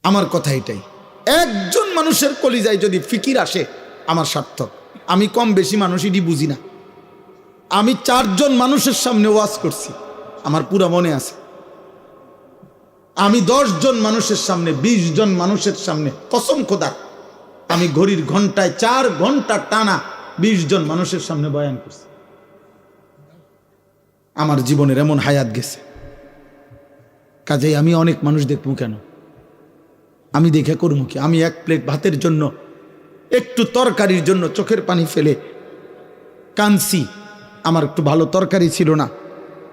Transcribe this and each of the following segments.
আমার কথা এটাই, একজন মানুষের কলিজায় যদি ফিকির আসে আমার সার্থক। আমি কম বেশি মানুষই বুঝি না। আমি 4 জন মানুষের সামনে ওয়াজ করছি, আমার পুরো মনে আছে। আমি 10 জন মানুষের সামনে, 20 জন মানুষের সামনে, কসম খোদা আমি ঘড়ির ঘন্টায় 4 ঘন্টা টানা 20 জন মানুষের সামনে বয়ান করছি। আমার জীবনের এমন হায়াত গেছে, কাজেই আমি অনেক মানুষ দেখবো কেন? আমি দেখে করবো কি? আমি 1 প্লেট ভাতের জন্য, একটু তরকারির জন্য চোখের পানি ফেলে কাঁদছি। আমার একটু ভালো তরকারি ছিল না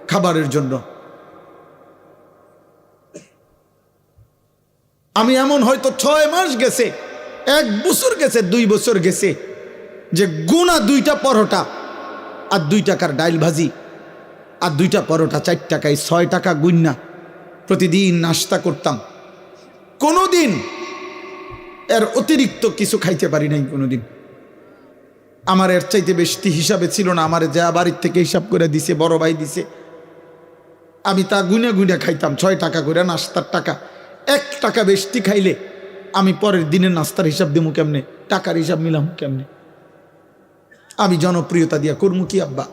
খাবারের জন্য। আমি এমন হয়তো 6 মাস গেছে, 1 বছর গেছে, 2 বছর গেছে যে গুনা 2টা পরোটা আর 2 টাকার ডাইল ভাজি আর 2টা পরোটা 4 টাকায় 6 টাকা গুন্না প্রতিদিন নাস্তা করতাম। কোনোদিন এর অতিরিক্ত কিছু খাইতে পারি নাই কোনোদিন। আমার এর চাইতে বেশি হিসাবে ছিল না। আমার যা বাড়ির থেকে হিসাব করে দিছে, বড় ভাই দিছে, আমি তা গুনে গুনে খাইতাম। 6 টাকা করে নাস্তার টাকা। 1 টাকা বেশি খাইলে আমি পরের দিনের নাস্তার হিসাব দেবো কেমনে? টাকার হিসাব মিলাম কেমনে? আমি জনপ্রিয়তা দিয়া করবো কি আব্বা?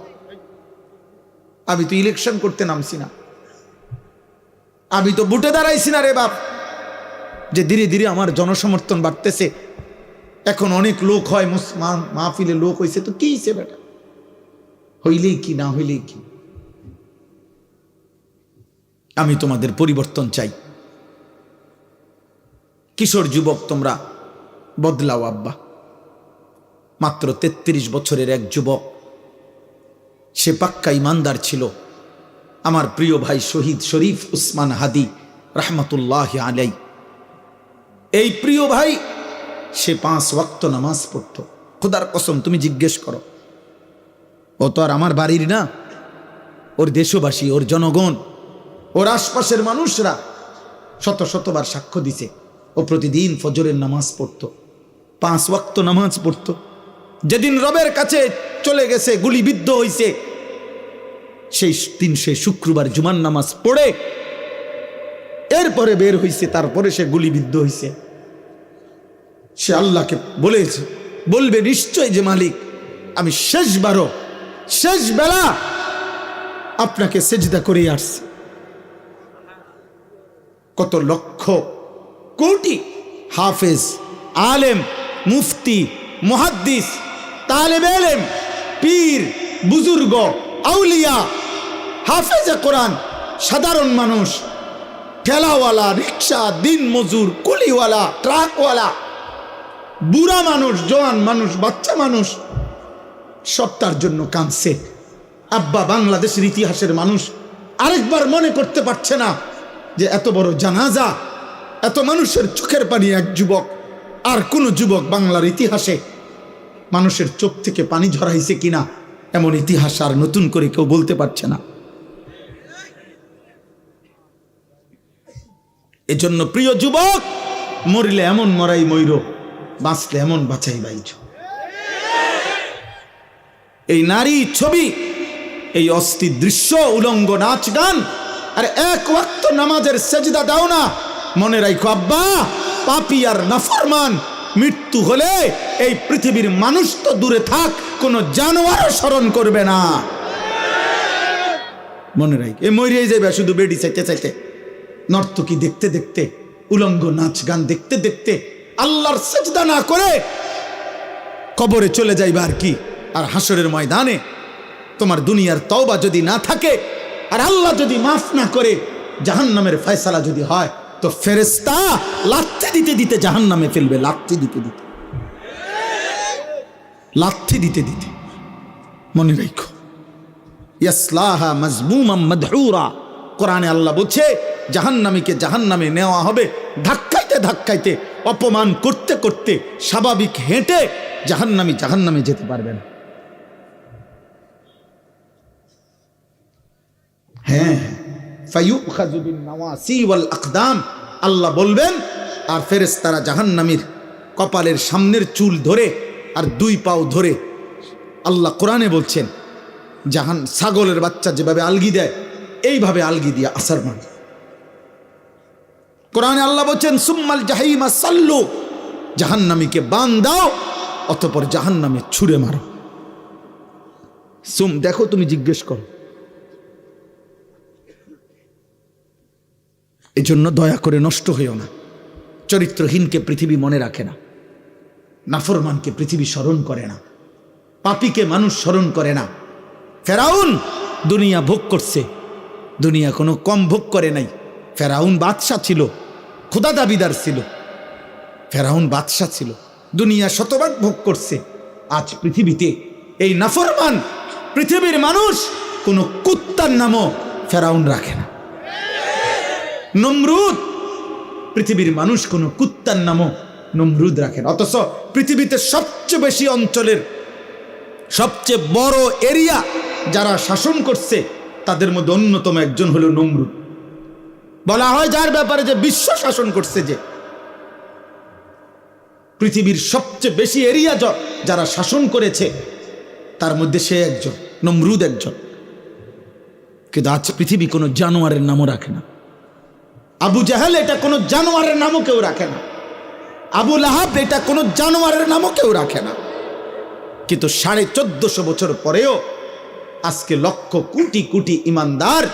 আমি তো ইলেকশন করতে নামছি না, আমি তো বুটে দাঁড়াইছি না রে বাপ, যে ধীরে ধীরে আমার জনসমর্থন বাড়তেছে। এখন অনেক লোক হয়, মাহফিলে লোক হয়েছে, তো কি হয়েছে বেটা? হইলেই কি, না হইলেই কি? আমি তোমাদের পরিবর্তন চাই। কিশোর যুবক তোমরা বদলাও আব্বা। মাত্র 33 বছরের এক যুবক, সে পাক্কা ইমানদার ছিল। আমার প্রিয় ভাই শহীদ শরীফ উসমান হাদি রহমতুল্লাহ আলাই, এই প্রিয় ভাই, সে 5 ওয়াক্ত নামাজ পড়তো। খোদার কসম, তুমি জিজ্ঞেস করো, ও তো আর আমার বাড়ির না, ওর দেশবাসী, ওর জনগণ, ওর আশপাশের মানুষরা শত শতবার সাক্ষ্য দিছে ও প্রতিদিন ফজরের নামাজ পড়তো, 5 ওয়াক্ত নামাজ পড়তো। যেদিন রবের কাছে চলে গেছে, গুলিবিদ্ধ হইছে, সেই দিন সে শুক্রবার জুমার নামাজ পড়ে এরপরে বের হইছে, তারপরে সে গুলিবিদ্ধ হইছে। সে আল্লাহকে বলবে নিশ্চয় যে মালিক, আমি শেষবারও, শেষ বেলা আপনাকে সেজদা করে আসছি। কত লক্ষ কোটি হাফেজ, আলেম, মুফতি, মুহাদ্দিস, তালেব ইলম, পীর, বুজুর্গ, আউলিয়া, হাফেজে কোরআন, সাধারণ মানুষ, ঠেলাওয়ালা, রিক্সা, দিন মজুর, কুলিওয়ালা, ট্রাকওয়ালা, বুড়া মানুষ, জওয়ান মানুষ, বাচ্চা মানুষ, সব তার জন্য কাঁদছে। আব্বা, বাংলাদেশের ইতিহাসের মানুষ আরেকবার মনে করতে পারছে না যে এত বড় জানাজা, এত মানুষের চোখের পানি এক যুবক, আর কোন যুবক বাংলার ইতিহাসে মানুষের চোখ থেকে পানি ঝরাইছে কিনা, এমন ইতিহাস আর নতুন করে কেউ বলতে পারছে না। এজন্য প্রিয় যুবক, মরিলে এমন মরাই মইর, বাঁচলে এমন বাঁচাই বাইছ। এই নারী ছবি, এই অস্থির দৃশ্য, উলঙ্গ নাচ গান, আর 1 ওয়াক্ত নামাজের সেজদা দাও না। মনে রাখো আব্বা, পাপী আর নাফরমান মৃত্যু হলে এই পৃথিবীর মানুষ তো দূরে থাক, কোন জানোয়ারও স্মরণ করবে না। মনে রাখ, এ মরিয়ে যাবে শুধু বেডি চাইতে চাইতে, নর্তকী দেখতে দেখতে, উলঙ্গ নাচ গান দেখতে দেখতে, আল্লাহর সেজদা না করে কবরে চলে যাইবা আর কি। আর হাসরের ময়দানে তোমার দুনিয়ার তওবা যদি না থাকে, আর আল্লাহ যদি মাফ না করে, জাহান্নামের ফয়সালা যদি হয়, তো ফেরেশতা লাথি দিতে দিতে জাহান্নামে ফেলবে, লাথি দিতে দিতে, লাথি দিতে দিতে। মনে রাখো, ইয়াসলাহা মাজমুমান মাদহুরা, কোরআনে আল্লাহ বলছে জাহান্নামীকে জাহান্নামে নেওয়া হবে ধাক্কাইতে ধাক্কাইতে, অপমান করতে করতে, স্বাভাবিক হেঁটে জাহান্নামে যেতে পারবে না। হ্যাঁ, ফায়ুখাযু বিন নাওয়াসি ওয়াল আকদাম, আল্লাহ বলবেন, আর ফেরেশতারা জাহান্নামীর কপালের সামনের চুল ধরে আর 2 পাও ধরে, আল্লাহ কোরআনে বলছেন, ছাগলের বাচ্চা যেভাবে আলগি দেয়, এইভাবে আলগি দিয়ে আসার মান। কোরআনে আল্লাহ বলছেন সুম্মাল জাহিমা সাল্লু, জাহান্নামীকে বান দাও, অতঃপর জাহান্নামে ছুঁড়ে মারো। দেখো, তুমি জিজ্ঞেস করো। এই জন্য দয়া করে নষ্ট হইও না। চরিত্রহীনকে পৃথিবী মনে রাখে না, নাফরমানকে পৃথিবী স্মরণ করে না, পাপীকে মানুষ স্মরণ করে না। ফেরাউন দুনিয়া ভোগ করছে, দুনিয়া কোনো কম ভোগ করে নাই। ফেরাউন বাদশা ছিল, খোদা দাবিদার ছিল, ফেরাউন বাদশা ছিল, দুনিয়া শতভাগ ভোগ করছে। আজ পৃথিবীতে এই নাফরমান পৃথিবীর মানুষ কোনো কুত্তার নামও ফেরাউন রাখে না। নমরুদ, পৃথিবীর মানুষ কোনো কুত্তার নামও নমরুদ রাখে না। অথচ পৃথিবীতে সবচেয়ে বেশি অঞ্চলের সবচেয়ে বড় এরিয়া যারা শাসন করছে তাদের মধ্যে অন্যতম একজন হলো নমরুদ। বলা হয় যার ব্যাপারে যে বিশ্ব শাসন করছে, যে পৃথিবীর সবচেয়ে বেশি এরিয়া যারা শাসন করেছে তার মধ্যে সে একজন, নমরুদ একজন। কিন্তু আজ পৃথিবী কোনো জানোয়ারের নামও রাখে না। আবু জাহেল এটা কোনো জানোয়ারের নামও কেউ রাখে না। আবু লাহাব এটা কোনো জানোয়ারের নামও কেউ রাখে না। কিন্তু 1450 বছর পরেও আজকে লক্ষ কোটি কোটি ইমানদার,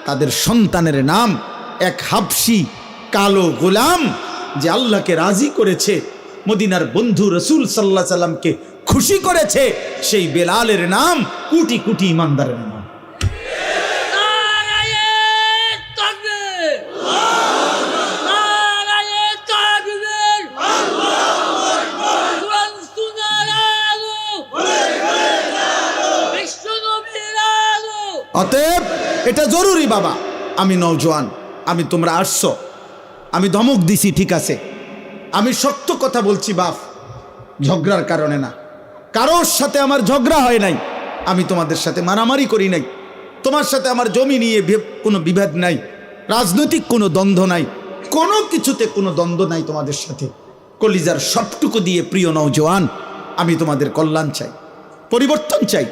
তাদের সন্তানের নাম এক হাবশি কালো গোলাম যে আল্লাহকে রাজি করেছে, মদিনার বন্ধু রসুল সাল্লাল্লাহু আলাইহি সাল্লামকে খুশি করেছে, সেই বেলালের নাম কোটি কোটি ইমানদারের নাম। অতএব এটা জরুরি বাবা। আমি নওজোয়ান, আমি তোমরা আসছো, আমি ধমক দিছি, ঠিক আছে, আমি শক্ত কথা বলছি বাপ, ঝগড়ার কারণে না। কারোর সাথে আমার ঝগড়া হয় নাই, আমি তোমাদের সাথে মারামারি করি নাই, তোমার সাথে আমার জমি নিয়ে কোনো বিভেদ নাই, রাজনৈতিক কোনো দ্বন্দ্ব নাই, কোনো কিছুতে কোনো দ্বন্দ্ব নাই তোমাদের সাথে। কলিজার সবটুকু দিয়ে প্রিয় নওজোয়ান, আমি তোমাদের কল্যাণ চাই, পরিবর্তন চাই,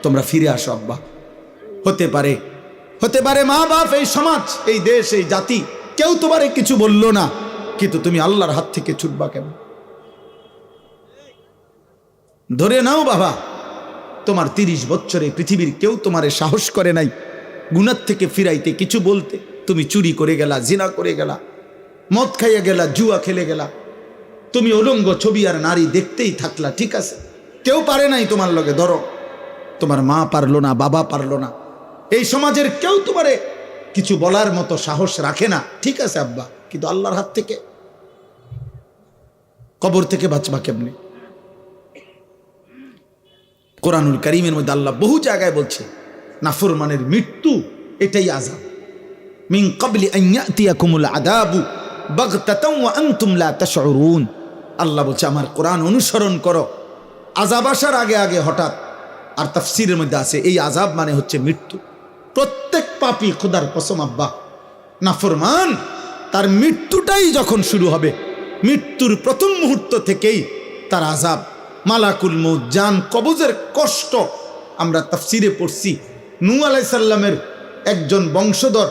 তোমরা ফিরে আসো আব্বা। হতে পারে মা বাপ, এই সমাজ, এই দেশ, এই জাতি কেউ তোমারে কিছু বললো না, কিন্তু তুমি আল্লাহর হাত থেকে ছুটবা কেন? ধরে নাও বাবা, তোমার 30 বছরে পৃথিবীর কেউ তোমারে সাহস করে নাই গুনাহ থেকে ফিরাইতে, কিছু বলতে। তুমি চুরি করে গেলা, জিনা করে গেলা, মদ খাইয়া গেলা, জুয়া খেলে গেলা, তুমি উলঙ্গ ছবি আর নারী দেখতেই থাকলা, ঠিক আছে, কেউ পারে নাই তোমার লগে। ধরো তোমার মা পারলো না, বাবা পারলো না, এই সমাজের কেউ তোমারে কিছু বলার মতো সাহস রাখে না, ঠিক আছে আব্বা, কিন্তু আল্লাহর হাত থেকে, কবর থেকে বাঁচবা কেমনে? কোরআনুল কারীমের মধ্যে আল্লাহ বহু জায়গায় বলছে নাফরমানের মৃত্যু এটাই আযাব। মিন ক্বাবলি আন ইয়াতিয়াকুমুল আযাবু বাগতাতান ওয়া আনতুম লা তাশউরুন। আল্লাহ বলছে আমার কোরআন অনুসরণ করো, আযাব আসার আগে আগে হঠাৎ। আর তাফসীরের মধ্যে আছে এই আযাব মানে হচ্ছে মৃত্যু। প্রত্যেক পাপী, খোদার কসম আব্বা, নাফরমান, তার মৃত্যুটাই যখন শুরু হবে, মৃত্যুর প্রথম মুহূর্ত থেকেই তার আযাব, মালাকুল মউত, জান কবজের কষ্ট। আমরা তাফসীরে পড়ছি নূহ আলাইহিস সালামের একজন বংশধর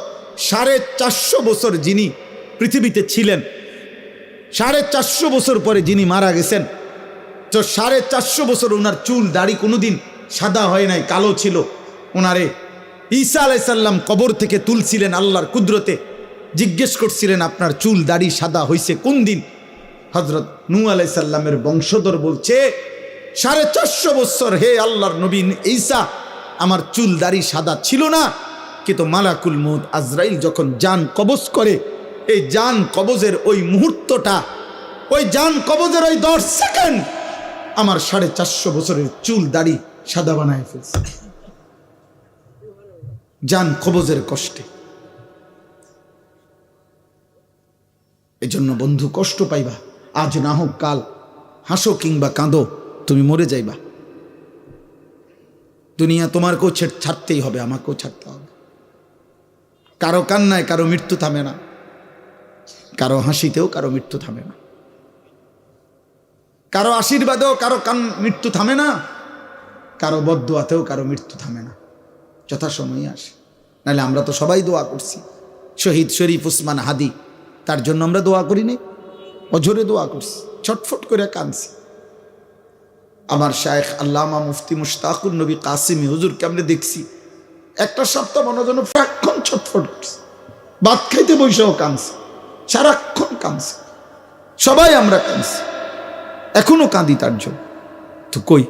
450 বছর যিনি পৃথিবীতে ছিলেন, 450 বছর পরে যিনি মারা গেছেন, তো 450 বছর ওনার চুল দাড়ি কোনোদিন সাদা হয় নাই, কালো ছিল। ওনারে ঈসা আলাইহিস সালাম কবর থেকে তুলছিলেন আল্লাহর কুদরতে, জিজ্ঞেস করছিলেন আপনার চুল দাড়ি সাদা হইছে কোন দিন? হযরত নূহ আলাইহিস সালামের বংশধর বলছে 450 বছর হে আল্লাহর নবী ঈসা, আমার চুল দাড়ি সাদা ছিল না, কিন্তু মালাকুল মউত আজরাইল যখন জান কবজ করে, এই জান কবজের ওই মুহূর্তটা, ওই জান কবজের ওই 10 সেকেন্ড আমার 450 বছরের চুল দাড়ি সাদা বানায় ফেলছে, জান কবজের কষ্টে। এজন্য বন্ধু, কষ্ট পাইবা, আজ না হোক কাল, হাসো কিংবা কাঁদো, তুমি মরে যাইবা। দুনিয়া তোমারকেও ছাড়তেই হবে, আমাকেও ছাড়তে হবে। কারো কান্নায় কারো মৃত্যু থামে না, কারো হাসিতেও কারো মৃত্যু থামে না, কারো আশীর্বাদেও কারো মৃত্যু থামে না, কারো বদদুয়াতেও কারো মৃত্যু থামে না, যথাসময়ে আসে। নাহলে আমরা তো সবাই দোয়া করছি, শহীদ শরীফ উসমান হাদি তার জন্য আমরা দোয়া করি নাই? অঝরে দোয়া করছি, ছটফট করে কাঁদছি। আমার শায়েখ আল্লামা মুফতি মুশতাকুর নবী কাসিমি হুজুরকে আমরা দেখছি একটা সপ্তাহ মনে যেন সারাক্ষণ ছটফট করছে, ভাত খাইতে বসেও কাঁদছে, সারাক্ষণ কাঁদছে। সবাই আমরা কাঁদছি, এখনো কাঁদি তার জন্য। তো কই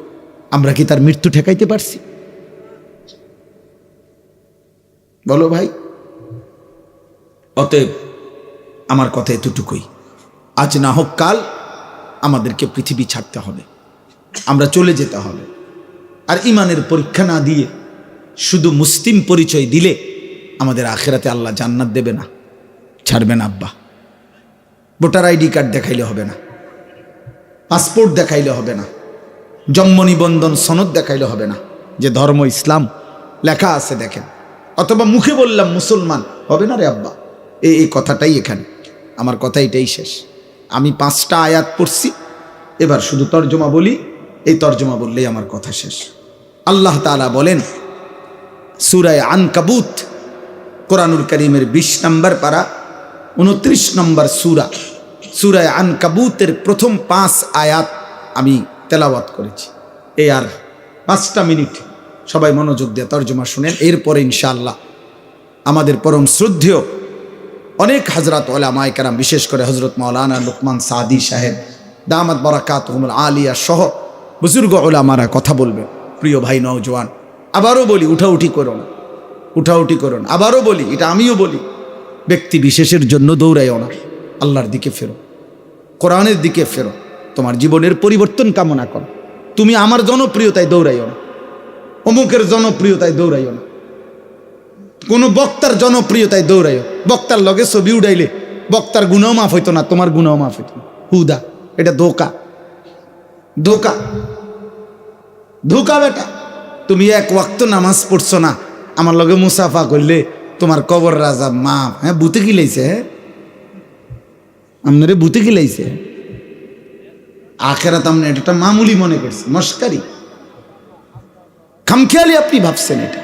আমরা কি তার মৃত্যু ঠেকাইতে পারছি? বলো ভাই। অতএব আমার কথা এতটুকুই, আজ না হোক কাল আমাদেরকে পৃথিবী ছাড়তে হবে, আমরা চলে যেতে হবে। আর ইমানের পরীক্ষা না দিয়ে শুধু মুসলিম পরিচয় দিলে আমাদের আখেরাতে আল্লাহ জান্নাত দেবে না, ছাড়বেন আব্বা। ভোটার আইডি কার্ড দেখাইলে হবে না, পাসপোর্ট দেখাইলে হবে না, জন্ম নিবন্ধন সনদ দেখাইলে হবে না, যে ধর্ম ইসলাম লেখা আছে দেখেন, অথবা মুখে বললাম মুসলমান, হবে না রে আব্বা। এই কথাটাই এখানে, আমার কথা এটাই শেষ। আমি 5টা আয়াত পড়ছি, এবার শুধু তর্জমা বলি, এই তর্জমা বললেই আমার কথা শেষ। আল্লাহ তাআলা বলেন সূরা আনকাবুত, কোরআনুল কারীমের 20 নম্বর পারা 29 নম্বর সূরা, সূরা আনকাবুতের প্রথম 5 আয়াত আমি তেলাওয়াত করেছি। এই আর 5টা মিনিট সবাই মনোযোগ দিয়ে তর্জমা শুনেন, এরপরে ইনশাআল্লাহ আমাদের পরম শ্রদ্ধেয় অনেক হযরত উলামায়ে কেরাম, বিশেষ করে হযরত মাওলানা লুকমান সাদি সাহেব দামাত বারাকাতুহুমুল আলিয়া সহ বুজুর্গ উলামারা কথা বলবেন। প্রিয় ভাই নওজোয়ান, আবারও বলি উঠাউঠি করো না, উঠাউঠি করো না। আবারও বলি, এটা আমিও বলি, ব্যক্তি বিশেষের জন্য দৌড়াইও না, আল্লাহর দিকে ফেরো, কোরআনের দিকে ফেরো, তোমার জীবনের পরিবর্তন কামনা করো। তুমি আমার জনপ্রিয়তায় দৌড়াইও না, অমুকের জনপ্রিয়তায় দৌড়াইও না, কোনো বক্তার জনপ্রিয়তায় দৌড়াইও। বক্তার লগে ছবি উড়াইলে বক্তার গুনাও মাফ হইতো না, তোমার গুনাও মাফ হইতো না। হুদা, এটা ধোকা, ধোকা, ধোকা বেটা। তুমি এক ওয়াক্ত নামাজ পড়ছো না, আমার লগে মুসাফা করলে তোমার কবর রাজা মাফ। হ্যাঁ, বুতে কি লাইছে? হ্যাঁ, আপনারে বুতে কি লাইছে? আখেরাত আপনি এটা মামুলি মনে করছে, মস্কারি, খামখেয়ালি আপনি ভাবছেন এটা।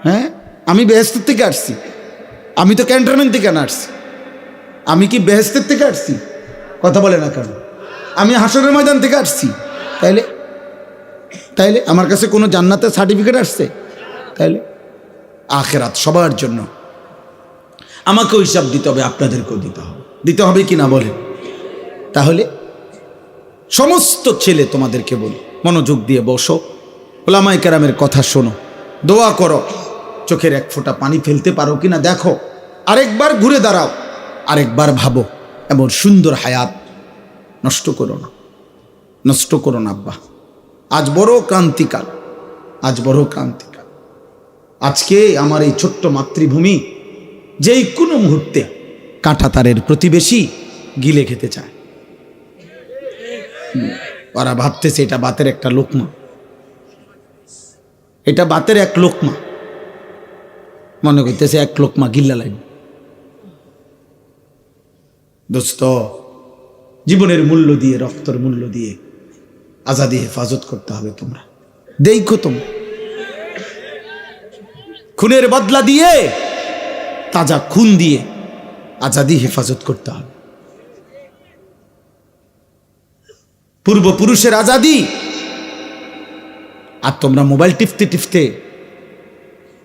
হ্যাঁ, আমি বেহেশতের থেকে আসছি, আমি তো ক্যান্টনমেন্ট থেকে না আসছি। আমি কি বেহেশতের থেকে আসছি? কথা বলে না কেন? আমি হাসরের ময়দান থেকে আসছি। তাইলে তাইলে আমার কাছে কোনো জান্নাতের সার্টিফিকেট আসছে? তাইলে আখেরাত সবার জন্য, আমাকেও হিসাব দিতে হবে, আপনাদেরকেও দিতে হবে, দিতে হবে কি না বলেন? তাহলে সমস্ত ছেলে তোমাদেরকে বলি, মনোযোগ দিয়ে বসো, উলামায়ে কেরামের কথা শোনো, দোয়া করো, চোখের এক ফোঁটা পানি ফেলতে পারো কিনা দেখো, আরেকবার ঘুরে দাঁড়াও, আরেকবার ভাবো, এমন সুন্দর হায়াত নষ্ট করো না, নষ্ট করো না আব্বা। আজ বড় ক্রান্তিকাল, আজ বড় ক্রান্তিকাল। আজকে আমার এই ছোট্ট মাতৃভূমি যেই কোনো মুহূর্তে কাঁটাতারের প্রতিবেশী গিলে খেতে চায়। ওরা ভাবতেছে এটা বাতের একটা লোকমা, এটা বাতের এক লোকমা, মনে করতেছে এক লোকমা গিল্লা লাগবে। দোস্ত, জীবনের মূল্য দিয়ে, রক্তের মূল্য দিয়ে আজাদি হেফাজত করতে হবে। তোমরা দেখো, তোমরা খুনের বদলা দিয়ে, তাজা খুন দিয়ে আজাদি হেফাজত করতে হবে। পূর্বপুরুষের আজাদি, আর তোমরা মোবাইল টিপতে টিপতে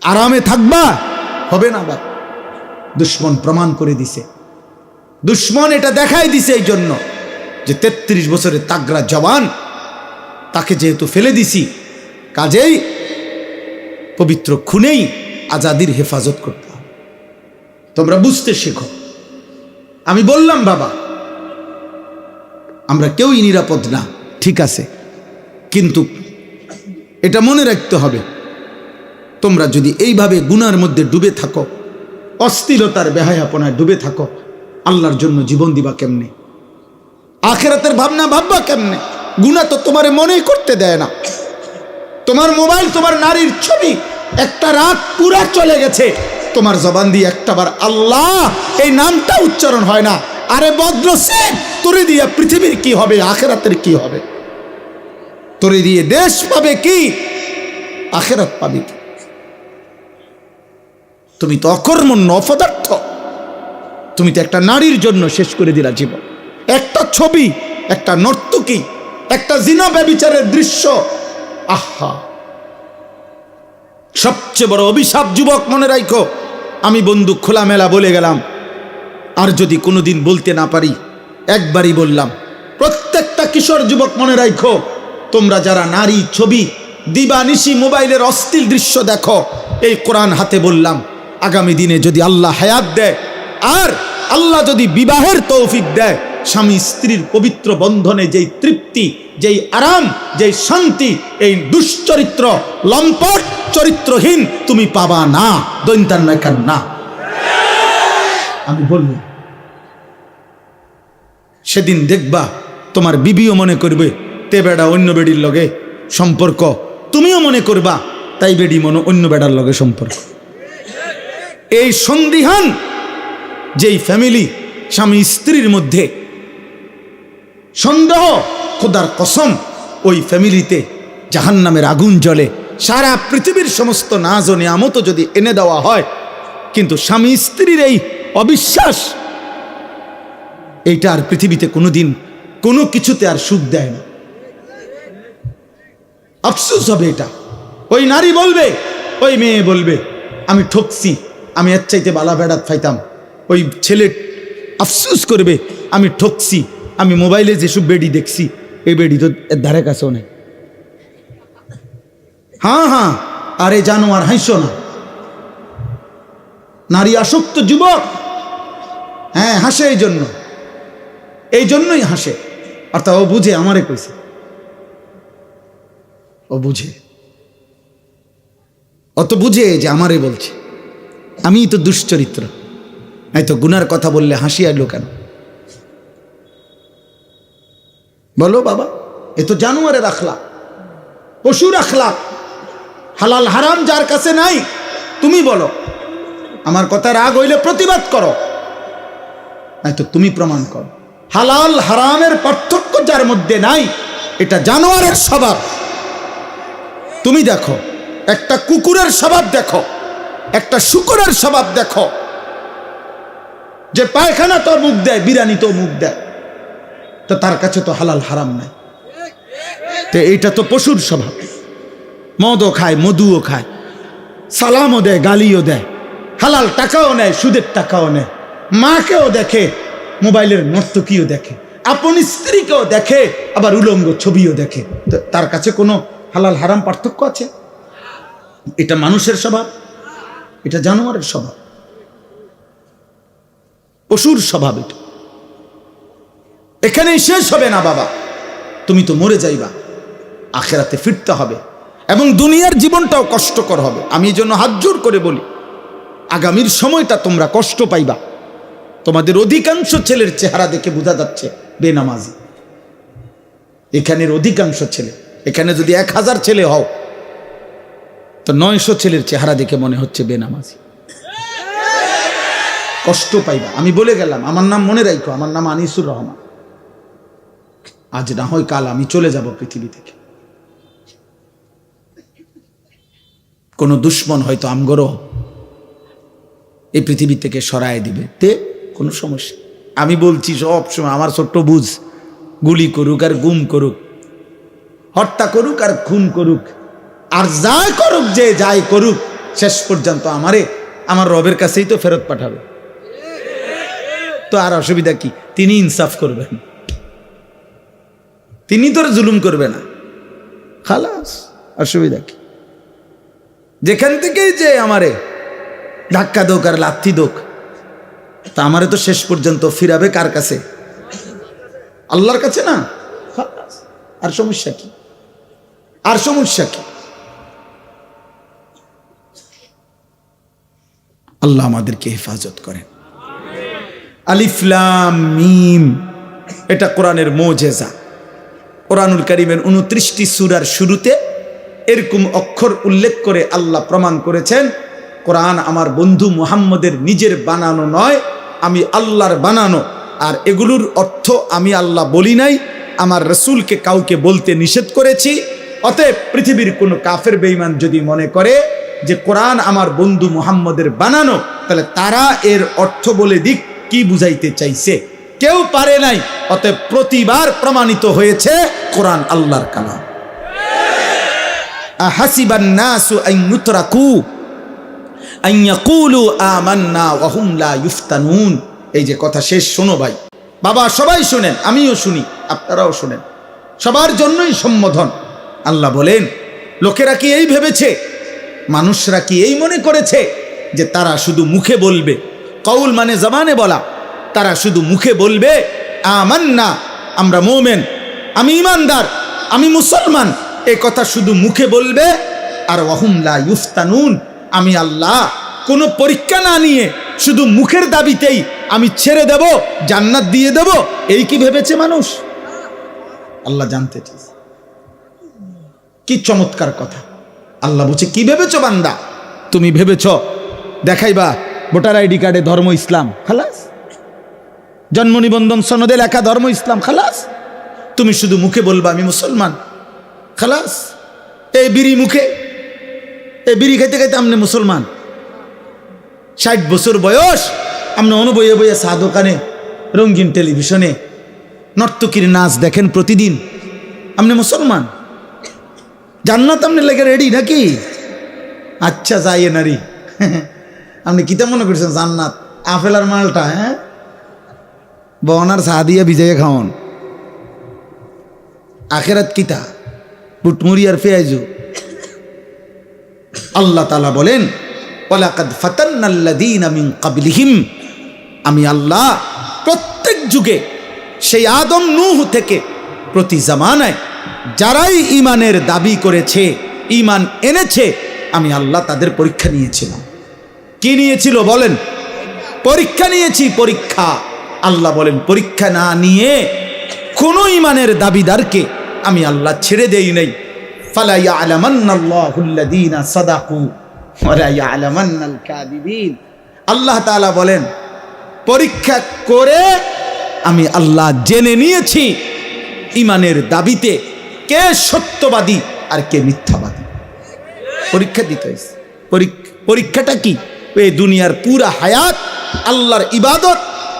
আরামে থাকবা, হবে না। বা দুশ্মন প্রমাণ করে দিছে, দুশ্মন এটা দেখাই দিছে এই জন্য যে 33 বছরের তাগড়া জওয়ান, তাকে যেহেতু ফেলে দিছি, কাজেই পবিত্র খুনেই আজাদির হেফাজত করতে হবে। তোমরা বুঝতে শেখো। আমি বললাম বাবা, আমরা কেউই নিরাপদ না, ঠিক আছে, কিন্তু এটা মনে রাখতে হবে, তোমরা যদি এইভাবে গুনার মধ্যে ডুবে থাকো, অস্থিরতার বেহায়াপনায় ডুবে থাকো, আল্লাহর জন্য জীবন দিবা কেমনে? আখেরাতের ভাবনা ভাববা কেমনে? গুনাহ তো তোমারে মনেই করতে দেয় না। তোমার মোবাইল, তোমার নারীর ছবি একটা রাত পুরা চলে গেছে, তোমার জবান দিয়ে একটাবার আল্লাহ এই নামটা উচ্চারণ হয় না। আরে বদনসিব, তোরে দিয়ে পৃথিবীর কি হবে, আখেরাতের কি হবে? তোরে দিয়ে দেশ পাবে কি, আখেরাত পাবি কি? তুমি তো অকর্মণ্য, অপদার্থ, তুমি তো একটা নারীর জন্য শেষ করে দিলা জীবন। একটা ছবি, একটা নর্তকী, একটা জিনা ব্যভিচারের দৃশ্য, আহা! সবচেয়ে বড় অভিশাপ যুবক মনে রাখো, আমি বন্ধু খোলামেলা বলে গেলাম, আর যদি কোনোদিন বলতে না পারি একবারই বললাম, প্রত্যেকটা কিশোর যুবক মনে রাখো, তোমরা যারা নারী ছবি দিবানিশি মোবাইলের অশ্লীল দৃশ্য দেখো, এই কোরআন হাতে বললাম, আগামী দিনে যদি আল্লাহ হায়াত দেয় আর আল্লাহ যদি বিবাহের তৌফিক দেয়, স্বামী স্ত্রীর পবিত্র বন্ধনে যেই তৃপ্তি, যেই আরাম, যেই শান্তি, এই দুশ্চরিত্র লম্পট চরিত্রহীন তুমি পাবা না। দৈন্তার নয় কেন না, আমি বলবো সেদিন দেখবা তোমার বিবিও মনে করবে তে বেড়া অন্য বেডির লগে সম্পর্ক, তুমিও মনে করবা তাই বেডি অন্য বেড়ার লগে সম্পর্ক। এই সন্দিহান যেই ফ্যামিলি, স্বামী স্ত্রীর মধ্যে সন্দেহ, খোদার কসম ওই ফ্যামিলিতে জাহান্নামের আগুন জ্বলে। সারা পৃথিবীর সমস্ত নাজ ও নিয়ামত যদি এনে দেওয়া হয়, কিন্তু স্বামী স্ত্রীর এই অবিশ্বাস, এইটা আর পৃথিবীতে কোনোদিন কোনো কিছুতে আর সুখ দেয় না। আফসোস হবে এটা। ওই নারী বলবে, ওই মেয়ে বলবে, আমি ঠকছি, আমি এর চাইতে বালা বেড়াত ফাইতাম। ওই ছেলে আফসোস করবে, আমি ঠকছি, আমি মোবাইলে যেসব বেডি দেখছি, এই বেডি তো এর ধারে কাছেও নেই। হ্যাঁ হ্যাঁ, আরে জানোয়ার, হাসো না। নারী আসক্ত যুবক, হ্যাঁ হাসে, এই জন্যই হাসে। অর্থাৎ ও বুঝে, আমারে কইছে, ও বুঝে, অত বুঝে যে আমারে বলছে, আমি তো দুশ্চরিত্র, এই তো গুনার কথা বললে হাসি আইলো কেন? বলো বাবা, এ তো জানোয়ারের আখলাক, পশুর আখলাক। হালাল হারাম যার কাছে নাই, তুমি বলো, আমার কথা রাগ হইলে প্রতিবাদ করো, নাই তো তুমি প্রমাণ করো। হালাল হারামের পার্থক্য যার মধ্যে নাই, এটা জানোয়ারের স্বভাব। তুমি দেখো, একটা কুকুরের স্বভাব দেখো, একটা শূকরের স্বভাব দেখো, যে পায়খানা তো মুখ দেয়, বিরানি তো মুখ দেয়, তো তার কাছে তো হালাল হারাম নাই। তো এইটা তো পশুর স্বভাব। মদও খায়, মধুও খায়, সালামও দেয়, গালিও দেয়, হালাল টাকাও নেয়, সুদের টাকাও নেয়, মাকেও দেখে, মোবাইলের নর্তকীও দেখে, আপন স্ত্রীকেও দেখে, আবার উলঙ্গ ছবিও দেখে। তো তার কাছে কোনো হালাল হারাম পার্থক্য আছে? এটা মানুষের স্বভাব, এটা জানোয়ারের স্বভাব, পশুর স্বভাব। এটা এখানেই শেষ হবে না বাবা, তুমি তো মরে যাইবা, আখেরাতে ফিরতে হবে, এবং দুনিয়ার জীবনটাও কষ্টকর হবে। আমি এই জন্য হাত জোর করে বলি, আগামীর সময়টা তোমরা কষ্ট পাইবা। তোমাদের অধিকাংশ ছেলের চেহারা দেখে বোঝা যাচ্ছে বেনামাজি। এখানের অধিকাংশ ছেলে, এখানে যদি 1000 ছেলে হও, তো 900 ছেলের চেহারা দেখে মনে হচ্ছে বেনামাজি। কষ্ট পাইবা, আমি বলে গেলাম। আমার নাম মনে রাখো, আমার নাম আনিসুর রহমান। আজ না হয় কাল আমি চলে যাব পৃথিবী থেকে। কোন দুশ্মন হয়তো আমগরও এই পৃথিবী থেকে সরায় দিবে, তে কোনো সমস্যা। আমি বলছি সব সময়, আমার ছোট্ট বুঝ, গুলি করুক আর গুম করুক, হত্যা করুক আর খুন করুক, আর যাই করুক, যে যাই করুক, শেষ পর্যন্ত আমারে আমার রবের কাছেই তো ফেরত পাঠাবে। তো আর অসুবিধা কি? তিনি ইনসাফ করবেন, তিনি তোর জুলুম করবে না, খালাস। অসুবিধা কি? যেখান থেকেই যে আমারে ধাক্কা দোক আর লাথি দোক, তা আমারে তো শেষ পর্যন্ত ফিরাবে কার কাছে? আল্লাহর কাছে না? খালাস। আর সমস্যা কি? আর সমস্যা কি? আল্লাহ আমাদেরকে হেফাজত করেন। আলিফ লাম মিম, এটা কোরআনের মুজিজা। কোরআনুল কারীমের 29টি সূরার শুরুতে এরকম অক্ষর উল্লেখ করে আল্লাহ প্রমাণ করেছেন, কোরআন আমার বন্ধু মুহাম্মদের নিজের বানানো নয়, আমি আল্লাহর বানানো। আর এগুলোর অর্থ আমি আল্লাহ বলি নাই, আমার রাসূলকে কাউকে বলতে নিষেধ করেছি। অতএব পৃথিবীর কোনো কাফের বেঈমান যদি মনে করে যে কোরআন আমার বন্ধু মুহাম্মদের বানানো, তাহলে তারা এর অর্থ বলে দিক কি বুঝাইতে চাইছে কেউ পারে নাই। অতএব প্রতিবার প্রমাণিত হয়েছে কোরআন আল্লাহর কালাম। আহাসিবান নাসু আন ইউতরাকু আন ইয়াকুলু আমান্না ওয়া হুম লা ইফতানুন। এই যে কথা শেষ, শোনো ভাই, বাবা সবাই শুনেন, আমিও শুনি, আপনারাও শুনেন, সবার জন্যই সম্বোধন। আল্লাহ বলেন, লোকেরা কি এই ভেবেছে, মানুষরা কি এই মনে করেছে যে তারা শুধু মুখে বলবে, কৌল মানে জবানে বলা, তারা শুধু মুখে বলবে আমান্না, আমরা মুমিন, আমি ঈমানদার, আমি মুসলমান, এই কথা শুধু মুখে বলবে, আর ওয়াহুম লা ইফতানুন, আমি আল্লাহ কোনো পরীক্ষা না নিয়ে শুধু মুখের দাবিতেই আমি ছেড়ে দেব, জান্নাত দিয়ে দেব, এই কি ভেবেছে মানুষ? আল্লাহ জানতে চাইছে। কি চমৎকার কথা। আল্লাহ বলছে, কি ভেবেছো বান্দা? তুমি ভেবেছ দেখাইবা ভোটার আইডি কার্ডে ধর্ম ইসলাম, খালাস, জন্ম নিবন্ধন সনদে লেখা ধর্ম ইসলাম, খালাস, তুমি শুধু মুখে বলবা আমি মুসলমান, খালাস। এই বিড়ি মুখে, এই বিড়ি খাইতে খাইতে আমনে মুসলমান। 60 বছর বয়স, আপনি অনুবয়ে বইয়ে চা দোকানে, রঙিন টেলিভিশনে নর্তকীর নাচ দেখেন প্রতিদিন, আপনি মুসলমান। জান্নাত আপনি লেগে রেডি নাকি? আচ্ছা যাইয়ে নারী, আপনি কিতা মনে করছেন জান্নাত আপেল আর মালটা, হ্যাঁ, বনার চা দিয়ে ভিজাইয়ে খাওয়ান। আখেরাত কিতা বুটমুড়ি আর পেঁয়াজু। আল্লাহ তাআলা বলেন, ওয়ালাকাদ ফাতান্নাল্লাযীনা মিন ক্বাবলিহিম, আমি আল্লাহ প্রত্যেক যুগে, সেই আদম নূহ থেকে প্রতি জামানায় যারাই ঈমানের দাবি করেছে, ঈমান এনেছে, আমি আল্লাহ তাদের পরীক্ষা নিয়েছিলাম। কি নিয়েছিল বলেন? পরীক্ষা নিয়েছি, পরীক্ষা। আল্লাহ বলেন, পরীক্ষা না নিয়ে কোনো ঈমানের দাবিদারকে আমি আল্লাহ ছেড়ে দেই নাই। ফালা ইয়ালামান্নাল্লাহুল্লাযীনা সাদাকু ওয়া লা ইয়ালামান্নাল কাযিবিন। আল্লাহ তাআলা বলেন, পরীক্ষা করে আমি আল্লাহ জেনে নিয়েছি ঈমানের দাবিতে কে সত্যবাদী আর কে মিথ্যাবাদী। পরীক্ষা দিতে হয়েছে। পরীক্ষাটা কি? এই দুনিয়ার পুরা হায়াত আল্লাহর ইবাদত,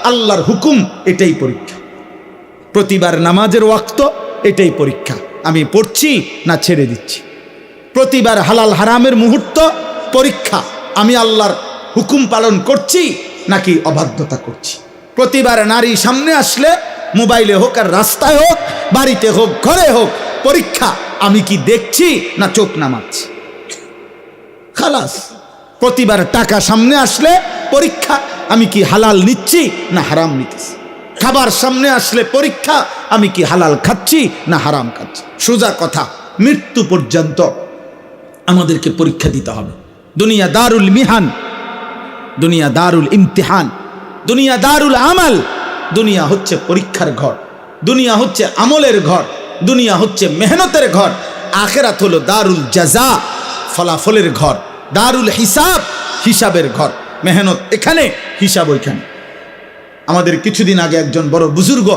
আল্লাহর হুকুম, এটাই পরীক্ষা। প্রতিবার নামাজের ওয়াক্ত, এটাই পরীক্ষা, আমি পড়ছি না ছেড়ে দিচ্ছি। প্রতিবার হালাল হারামের মুহূর্ত, পরীক্ষা, আমি আল্লাহর হুকুম পালন করছি নাকি অবাধ্যতা করছি। প্রতিবার নারী সামনে আসলে, মোবাইলে হোক আর রাস্তায় হোক, বাড়িতে হোক ঘরে হোক, পরীক্ষা, আমি কি দেখছি না চোখ নামাচ্ছি, খালাস। প্রতিবার টাকা সামনে আসলে পরীক্ষা, আমি কি হালাল নিচ্ছি না হারাম নিতেছি। খাবার সামনে আসলে পরীক্ষা, আমি কি হালাল খাচ্ছি না হারাম খাচ্ছি। সোজা কথা, মৃত্যু পর্যন্ত আমাদেরকে পরীক্ষা দিতে হবে। দুনিয়া দারুল মিহান, দুনিয়া দারুল ইমতিহান, দুনিয়া দারুল আমাল। দুনিয়া হচ্ছে পরীক্ষার ঘর, দুনিয়া হচ্ছে আমলের ঘর, দুনিয়া হচ্ছে মেহনতের ঘর। আখিরাত হলো দারুল জাযা, ফলাফলের ঘর, দারুল হিসাব, হিসাবের ঘর। মেহনত এখানে, হিসাব ওইখানে। আমাদের কিছুদিন আগে একজন বড় বুজুর্গ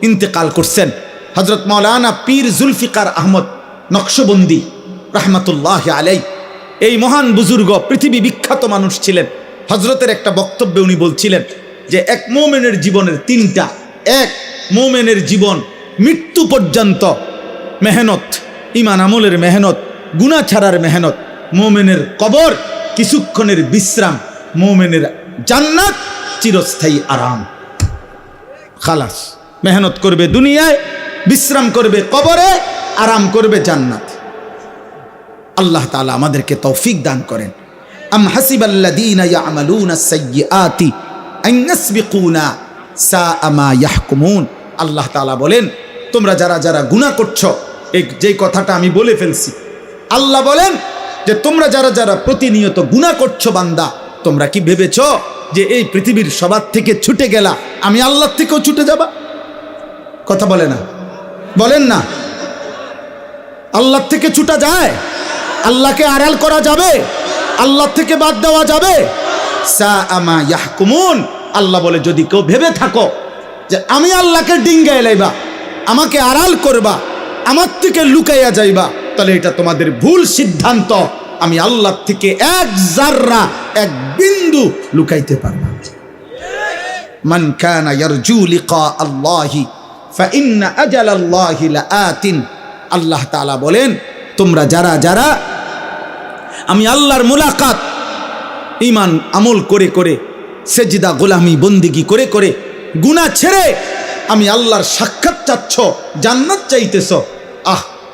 ইন্তেকাল করছেন, হযরত মাওলানা পীর জুলফিকার আহমদ নকশবন্দি রাহমাতুল্লাহি আলাইহি। এই মহান বুজুর্গ পৃথিবী বিখ্যাত মানুষ ছিলেন। হযরতের একটা বক্তব্যে উনি বলছিলেন যে এক মুমিনের জীবনের তিনটা, এক মুমিনের জীবন মৃত্যু পর্যন্ত মেহনত, ঈমান আমলের মেহনত, গুনাহ ছাড়ার মেহনত, মুমিনের কবর কিছুক্ষণের বিশ্রাম, মুমিনের জান্নাত চিরস্থায়ী আরাম। খালাস, মেহনত করবে দুনিয়ায়, বিশ্রাম করবে কবরে, আরাম করবে জান্নাত। আল্লাহ তাআলা আমাদেরকে তৌফিক দান করেন। আম হাসিবাল্লাযীনা ইয়ামালুনাস সাইয়্যাতি আন ইয়াসবিকুনা সাআ মা ইয়াহকুমুন। আল্লাহ তাআলা বলেন, তোমরা যারা যারা গুনাহ করছো, এই যে কথাটা আমি বলে ফেলছি, আল্লাহ বলেন যে তোমরা যারা যারা প্রতিনিয়ত গুনাহ করছো বান্দা, তোমরা কি ভেবেছো যে এই পৃথিবীর সবার থেকে ছুটে গেলা, আমি আল্লাহর থেকেও ছুটে যাবা? কথা বলে না, বলেন না। আল্লাহর থেকে ছুটা যায়? আল্লাহকে আড়াল করা যাবে? আল্লাহ থেকে বাদ দেওয়া যাবে? সাআ মা ইয়াহকুমুন। আল্লাহ বলে, যদি কেউ ভেবে থাকো যে আমি আল্লাহকে ডিঙ্গায় লাইবা, আমাকে আড়াল করবা, আমার থেকে লুকাইয়া যাইবা, তাহলে এটা তোমাদের ভুল সিদ্ধান্ত। আমি আল্লাহর থেকে এক জাররা, এক বিন্দু লুকাইতে পারবা। মান কানা ইয়ারজু লিকা আল্লাহি ফাইন্না আজালাল্লাহি লাআতিন। আল্লাহ তাআলা বলেন, তোমরা যারা যারা আমি আল্লাহর মুলাকাত ঈমান আমল করে করে, সেজদা গোলামি বন্দিগি করে করে, গুনাহ ছেড়ে আমি আল্লাহর সাক্ষাৎ চাচ্ছ, জান্নাত চাইতেছ,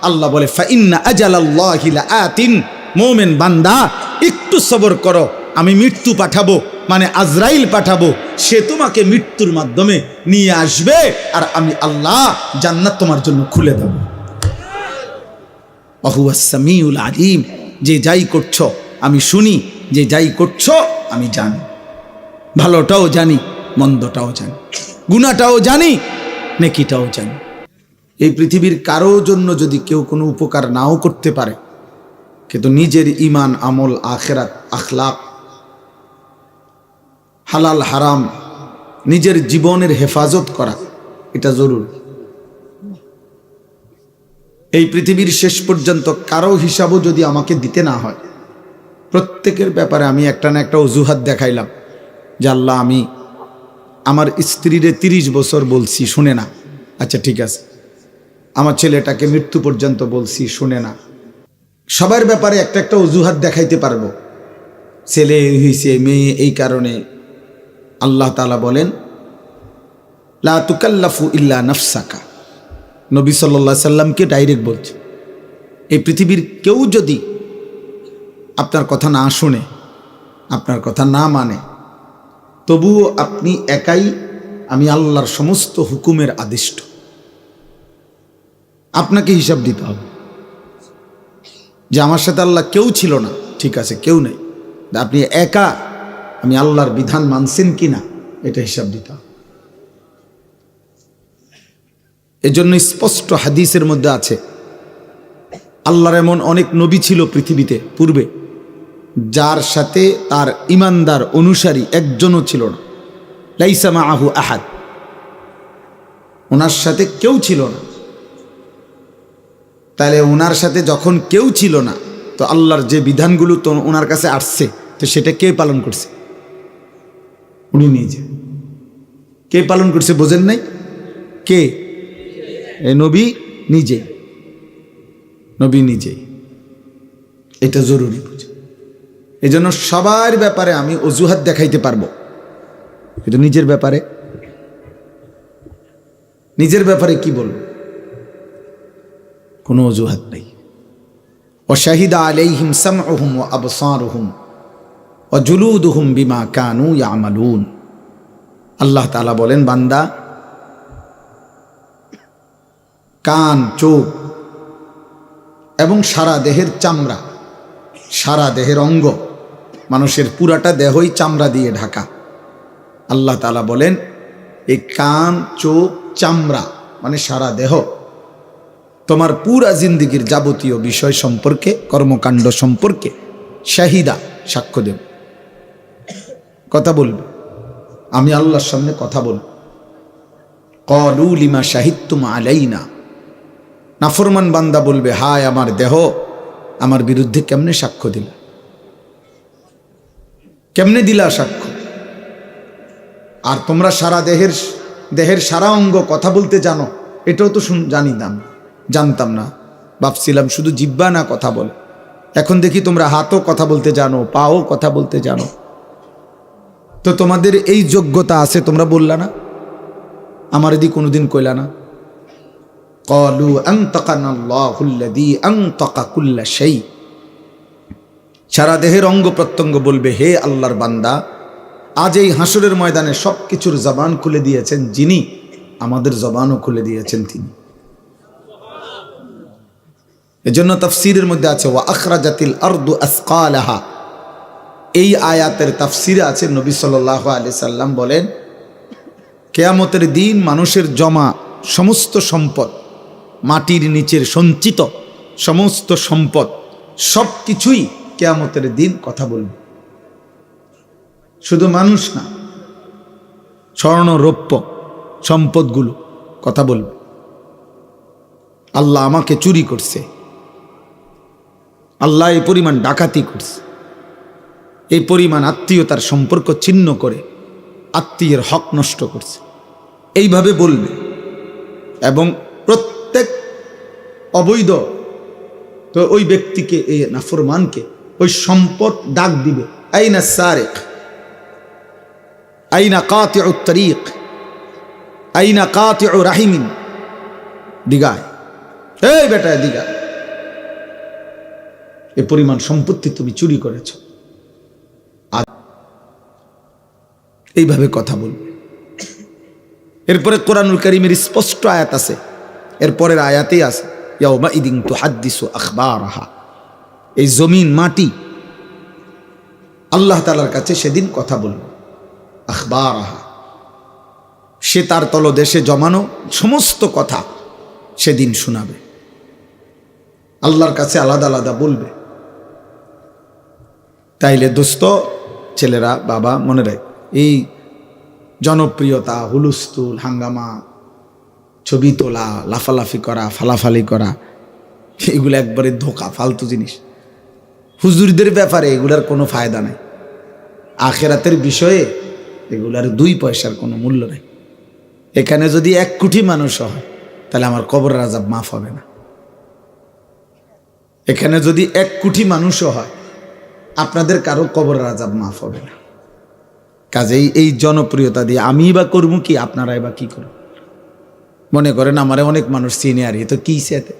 আল্লাহ বলে ফাইন্না আজালাল্লাহি লাআতিন, মুমিন বান্দা একটু সবর করো, আমি মৃত্যু পাঠাবো, মানে আজরাইল পাঠাবো, সে তোমাকে মৃত্যুর মাধ্যমে নিয়ে আসবে, আর আমি আল্লাহ জান্নাত তোমার জন্য খুলে দেব। ওয়াহুয়াস সামিউল আলিম, যে যাই করছো আমি শুনি, যে যাই করছো আমি জানি, ভালোটাও জানি মন্দটাও জানি, গুনাহটাও জানি নেকিটাও জানি। এই পৃথিবীর কারো জন্য যদি কেউ কোনো উপকার নাও করতে পারে, কিন্তু নিজের ঈমান আমল আখিরাত আখলাক হালাল হারাম নিজের জীবনের হেফাজত করা এটা জরুরি। এই পৃথিবীর শেষ পর্যন্ত কারো হিসাবও যদি আমাকে দিতে না হয়, প্রত্যেকের ব্যাপারে আমি একটা না একটা অজুহাত দেখাইলাম যে আল্লাহ আমি আমার স্ত্রীরে 30 বছর বলছি শুনে না, আচ্ছা ঠিক আছে, আমার ছেলেটাকে মৃত্যু পর্যন্ত বলছি শুনে না, সবার ব্যাপারে একটা একটা অজুহাত দেখাইতে পারবো, ছেলে হইছে মেয়ে এই কারণে। আল্লাহ তাআলা বলেন লা তুকাল্লাফু ইল্লা নাফসাকা, নবী সাল্লাল্লাহু আলাইহি সাল্লামকে ডাইরেক্ট বলছে, এই পৃথিবীর কেউ যদি আপনার কথা না শুনে, আপনার কথা না মানে, তবুও আপনি একাই আমি আল্লাহর সমস্ত হুকুমের আদিষ্ট, আপনাকে হিসাব দিতে হবে যে আমার সাথে আল্লাহ কেউ ছিল না, ঠিক আছে কেউ নেই, আপনি একা আমি আল্লাহর বিধান মানছেন কিনা এটা হিসাব দিতে হবে। এজন্য স্পষ্ট হাদিসের মধ্যে আছে, আল্লাহর এমন অনেক নবী ছিল পৃথিবীতে পূর্বে, যার সাথে তার ইমানদার অনুসারী একজনও ছিল না, লাইসা মাআহু আহাদ, ওনার সাথে কেউ ছিল না। তাহলে ওনার সাথে যখন কেউ ছিল না, তো আল্লাহর যে বিধানগুলো তো ওনার কাছে আসছে, তো সেটা কে পালন করছে? উনি নিজে। কে পালন করছে বোঝেন নাই? কে? নবী নিজে, নবী নিজে। এটা জরুরি বুঝে। এই জন্য সবার ব্যাপারে আমি অজুহাত দেখাইতে পারবো, কিন্তু নিজের ব্যাপারে কি বলবো? কোনো অজুহাত নাই। ওয়াশাহিদা আলাইহিম সামউহুম ওয়া আবসারুহুম ওয়া জুলুদুহুম বিমা কানু ইয়ামালুন। আল্লাহ তাআলা বলেন, বান্দা কান, চোখ এবং সারা দেহের চামড়া, সারা দেহের অঙ্গ, মানুষের পুরাটা দেহই চামড়া দিয়ে ঢাকা। আল্লাহ তাআলা বলেন এই কান, চোখ, চামড়া মানে সারা দেহ তোমার পুরা জিন্দিগির যাবতীয় বিষয় সম্পর্কে, কর্মকাণ্ড সম্পর্কে শাহিদা, সাক্ষ্য দেব, কথা বলবে। আমি আল্লাহর সামনে কথা বলব। ক্বালু লিমা শাহিদতুম আলাইনা, নাফরমান বান্দা বলবে, হায় আমার দেহ আমার বিরুদ্ধে কেমনে সাক্ষ্য দিলা, কেমনে দিলা সাক্ষ্য? আর তোমরা সারা দেহের সারা অঙ্গ কথা বলতে জানো, এটাও তো জানতাম না, ভাবছিলাম শুধু জিহ্বা না কথা বলে। এখন দেখি তোমরা হাতও কথা বলতে জানো, পাও কথা বলতে জানো। তো তোমাদের এই যোগ্যতা আছে, তোমরা বললা না, আমার এদিকে কোনোদিন কইলা না। ক্বালু আনতাকানাল্লাহুল্লাযী আনতাকা কুল্লা শাই, সারা দেহের অঙ্গ প্রত্যঙ্গ বলবে, হে আল্লাহর বান্দা, আজ এই হাসরের ময়দানে সব কিছুর জবান খুলে দিয়েছেন যিনি, আমাদের জবানও খুলে দিয়েছেন তিনি। এজন্য তাফসীরের মধ্যে আছে ওয়া আখরাজাতিল আরদু আসকালাহা, এই আয়াতের তাফসীরে আছে নবী সাল্লাল্লাহু আলাইহি সাল্লাম বলেন, কিয়ামতের দিন মানুষের জমা সমস্ত সম্পদ, মাটির নিচের সঞ্চিত সমস্ত সম্পদ, সব কিছুই কিয়ামতের দিন কথা বলবে। শুধু মানুষ না, স্বর্ণ রৌপ্য সম্পদগুলো কথা বলবে, আল্লাহ আমাকে চুরি করছে, আল্লাহ এই পরিমাণ ডাকাতি করছে, এই পরিমাণ আত্মীয়তার সম্পর্ক ছিন্ন করে আত্মীয়ের হক নষ্ট করছে, এইভাবে বলবে। এবং প্রত্যেক অবৈধ তো ওই ব্যক্তিকে, এই নাফরমানকে ওই সম্পদ ডাক দিবে, আইনা সারিক, আইনা কাতিউ তরিক, আইনা কাতিউ রাহিমিন, দিগায়, এই বেটা দিগা, এই পরিমাণ সম্পত্তি তুমি চুরি করেছ। আর এইভাবে কথা বলবে। এরপরে কোরআনুল কারীমের স্পষ্ট আয়াত আছে, এরপরের আয়াতেই আছে, ইয়াউমা ইদিন তুহাদ্দিসু আখবারাহা, এই জমিন মাটি আল্লাহ তাআলার কাছে সেদিন কথা বলবে, আখবারাহা, সে তার তলদেশে জমানো সমস্ত কথা সেদিন শোনাবে, আল্লাহর কাছে আলাদা আলাদা বলবে। তাইলে দোস্ত, ছেলেরা, বাবা, মনে রাখ, এই জনপ্রিয়তা, হুলুস্থুল, হাঙ্গামা, ছবি তোলা, লাফালাফি করা, ফালাফালি করা, এগুলো একবারে ধোকা, ফালতু জিনিস। হুজুরদের ব্যাপারে এগুলার কোনো ফায়দা নাই, আখেরাতের বিষয়ে এগুলার 2 পয়সার কোনো মূল্য নাই। এখানে যদি 1 কোটি মানুষ হয় তাহলে আমার কবরের আযাব মাফ হবে না। এখানে যদি 1 কোটি মানুষও হয় আপনাদের কারো কবরের আযাব মাফ হবে না। কাজেই এই জনপ্রিয়তা দিয়ে আমি বা করবো কি, আপনারাই বা কি করবো? মনে করেন আমারে অনেক মানুষ চিনে, আর তো কি সেতে,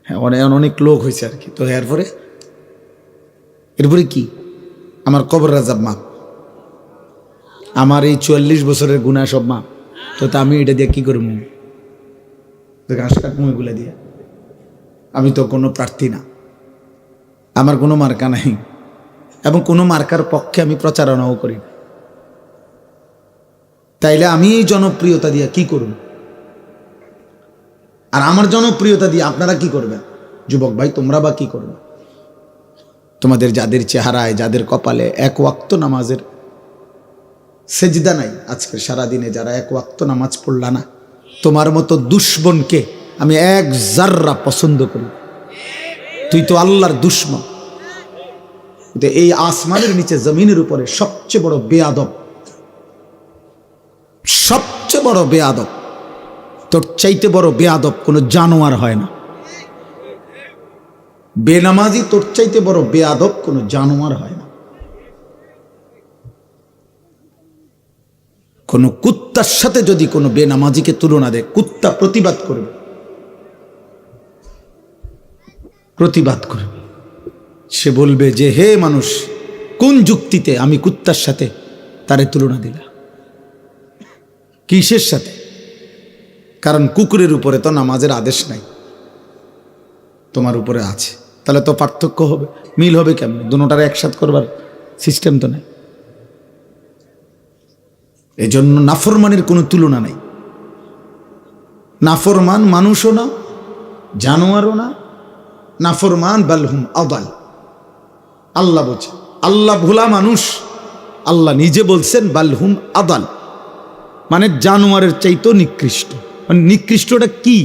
হ্যাঁ, অনেক লোক হয়েছে আর কি, তো এরপরে কি আমার কবরের আযাব মাফ, আমার এই 44 বছরের গুনাহ সব মাফ, তো আমি এটা দিয়ে কি করবো? ঘাস কাটবো এগুলা দিয়ে? আমি তো কোনো প্রার্থী না, আমার কোনো মার্কা নাই, এবং কোনো মার্কার পক্ষে আমি প্রচারণাও করি না। তাইলে আমি এই জনপ্রিয়তা দিয়ে কি করব? আর আমার জনপ্রিয়তা দিয়ে আপনারা কি করবেন? যুবক ভাই, তোমরা বা কি করবে? তোমাদের যাদের চেহারায়, যাদের কপালে 1 ওয়াক্ত নামাজের সেজদা নাই, আজকের সারাদিনে যারা 1 ওয়াক্ত নামাজ পড়লা না, তোমার মতো দুশ্মনকে আমি 1 জাররা পছন্দ করি। তুই তো আল্লাহর দুশ্মন। এই আসমানের নিচে জমিনের উপরে সবচেয়ে বড় বেয়াদব, সবচেয়ে বড় বেয়াদব, তোর চাইতে বড় বেয়াদব কোনো জানোয়ার হয় না। বেনামাজি তোর চাইতে বড় বেয়াদব কোনো জানোয়ার হয় না। কোন কুত্তার সাথে যদি কোনো বেনামাজিকে তুলনা দেয়, কুত্তা প্রতিবাদ করবে, প্রতিবাদ করবে। সে বলবে যে, হে মানুষ, কোন যুক্তিতে আমি কুত্তার সাথে তারে তুলনা দিলা? কিসের সাথে? কারণ কুকুরের উপরে তো নামাজের আদেশ নাই, তোমার উপরে আছে। তাহলে তো পার্থক্য হবে, মিল হবে কেমন? দুটোটার একসাথে করবার সিস্টেম তো নাই। এই জন্য নাফরমানের কোনো তুলনা নেই। নাফরমান মানুষও না, জানোয়ারও না। নাফরমান বালহুম আদাল। আল্লাহ বলছে, আল্লাহ ভোলা মানুষ, আল্লাহ নিজে বলছেন বালহুম আদাল, মানে জানোয়ারের চাইতেও নিকৃষ্ট। মানে নিকৃষ্টটা কি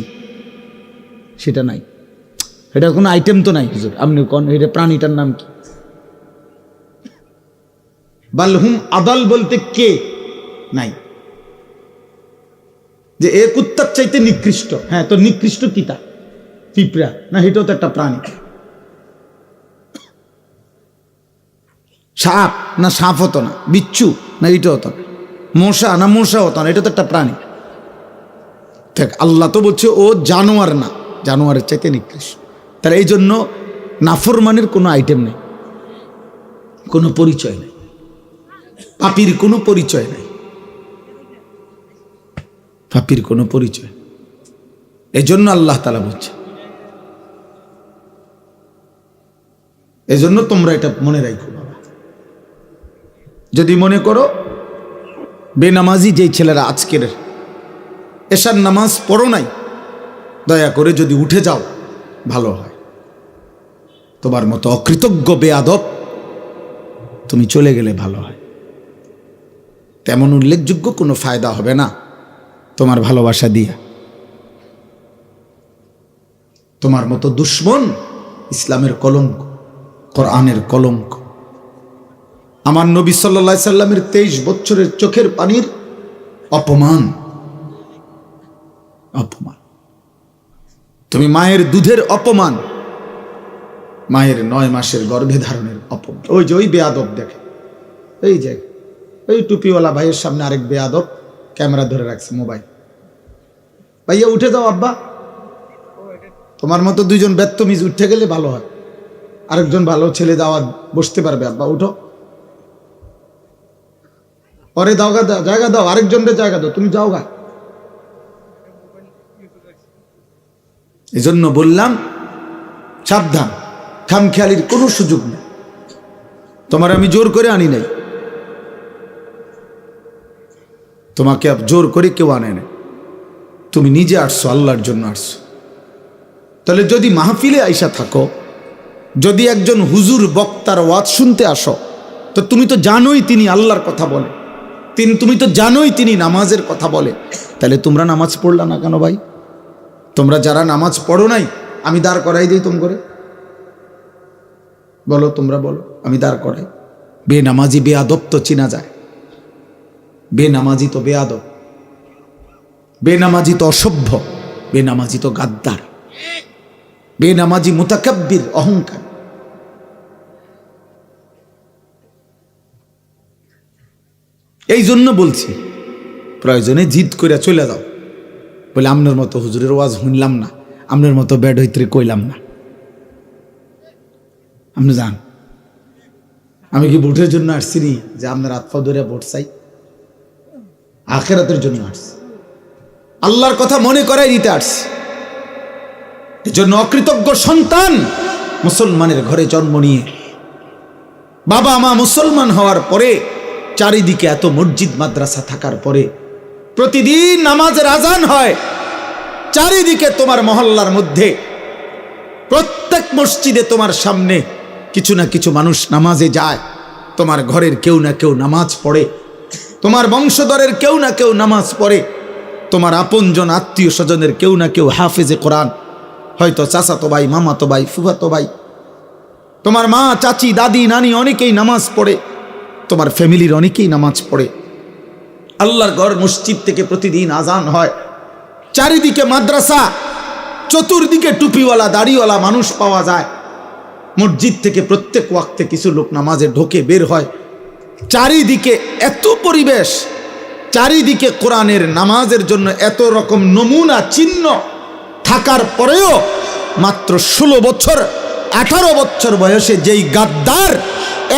সেটা নাই, এটা কোনো আইটেম তো নাই। হুজুর আপনি কোন এটা প্রাণীটার নাম কি? বালহুম আদাল বলতে কে নাই, যে এ কুত্তার চাইতে নিকৃষ্ট। হ্যাঁ, তো নিকৃষ্ট কি? তা পিঁপড়া না? এটাও তো একটা প্রাণী। সাপ না? সাপ হতো না। বিচ্ছু না? এটা হতো না। মশা না? মশা হতো না। এটা তো একটা প্রাণী। দেখ, আল্লাহ তো বলছে ও জানোয়ার না, জানোয়ারের চাইতে নিকৃষ্ট। তাহলে এই জন্য নাফরমানের কোনো আইটেম নেই, কোনো পরিচয় নেই, পাপীর কোনো পরিচয় নেই, পাপীর কোনো পরিচয়। এই জন্য আল্লাহ তাআলা বলছে, এই জন্য তোমরা এটা মনে রাখো বাবা। যদি মনে করো বেনামাজি যেই ছেলেরা আজকের এশার নামাজ পড়ো নাই, দয়া করে যদি উঠে যাও ভালো হয়। তোমার মতো অকৃতজ্ঞ বেয়াদব তুমি চলে গেলে ভালো হয়। তেমন উল্লেখযোগ্য কোনো ফায়দা হবে না তোমার ভালোবাসা দিয়া। তোমার মতো দুশ্মন ইসলামের কলঙ্ক, কোরআনের কলঙ্ক। আমার নবী সাল্লাল্লাহু আলাইহি সাল্লামের 23 বছরের চোখের পানির অপমান। অপমান। তুমি মায়ের দুধের অপমান, মায়ের 9 মাসের গর্ভে ধারণের অপমান। ওই যে ওই বেয়াদব দেখে, এই যে ওই টুপিওয়ালা ভাইয়ের সামনে আরেক বেয়াদব ক্যামেরা ধরে রাখছে, মোবাইল। ভাইয়া উঠে যাও আব্বা, তোমার মতো দুইজন বেত্তমিজ উঠে গেলে ভালো হয়, আরেকজন ভালো ছেলে যাওয়া বসতে পারবে। আব্বা উঠো, পরে দাও গা, জায়গা দাও, আরেকজনের জায়গা দাও, তুমি যাও গা। এই জন্য বললাম সাবধান, খামখেয়ালির কোনো সুযোগ নেই। তোমার আমি জোর করে আনি নাই, তোমাকে জোর করে কেউ আনে না, তুমি নিজে আসছো, আল্লাহর জন্য আসছো। তাহলে যদি মাহফিলে আইসা থাকো, যদি একজন হুজুর বক্তার ওয়াজ শুনতে আসো, তো তুমি তো জানোই তিনি আল্লাহর কথা বলে, তুমি তো জানোই তিনি নামাজের কথা বলে, তাহলে তোমরা নামাজ পড়লা না কেন ভাই? তোমরা যারা নামাজ পড়ো নাই, আমি দাঁড় করাই দিই তোম করে, বলো, তোমরা বলো, আমি দাঁড় করাই। বেনামাজি বেয়াদব তো চিনা যায়, বেনামাজি তো বেয়াদব, বেনামাজি তো অসভ্য, বেনামাজি তো গাদ্দার, বেনামাজি মুতাকাব্বির, অহংকার। এই জন্য বলছি, প্রয়োজনে জিদ করে চলে যাও, বলে আমনের মতো হুজুরের ওয়াজ শুনলাম না, আমনের মতো ব্যাড হইতে কইলাম না। আপনি যান, আমি কি ভোটের জন্য আসছি নি যে আপনার হাত পা ধরে ভোট চাই? আখিরাতের জন্য আসছি, আল্লাহর কথা মনে করাই দিতে আসছি। এজন্য অকৃতজ্ঞ সন্তান মুসলমানের ঘরে জন্ম নিয়ে, বাবা মা মুসলমান হওয়ার পরে, চারিদিকে এত মসজিদ মাদ্রাসা থাকার পরে, প্রতিদিন নামাজের আজান হয়, চারিদিকে তোমার মহল্লার মধ্যে প্রত্যেক মসজিদে তোমার সামনে কিছু না কিছু মানুষ নামাজে যায়, তোমার ঘরের কেউ না কেউ নামাজ পড়ে, তোমার বংশধরের কেউ না কেউ নামাজ পড়ে, তোমার আপনজন আত্মীয় স্বজনের কেউ না কেউ হাফেজে কোরআন, হয়তো চাচাতো ভাই, মামাতো ভাই, ফুফাতো ভাই, তোমার মা, চাচি, দাদি, নানি অনেকেই নামাজ পড়ে, তোমার ফ্যামিলির অনেকেই নামাজ পড়ে। আল্লাহর ঘর মসজিদ থেকে প্রতিদিন আজান হয়, চারিদিকে মাদ্রাসা, চতুর্দিকে টুপিওয়ালা দাড়িওয়ালা মানুষ পাওয়া যায়, মসজিদ থেকে প্রত্যেক ওয়াক্তে কিছু লোক নামাজে ঢোকে বের হয়, চারিদিকে এত পরিবেশ, চারিদিকে কোরআনের নামাজের জন্য এত রকম নমুনা চিহ্ন থাকার পরেও মাত্র 16 বছর 18 বছর বয়সে যেই গাদ্দার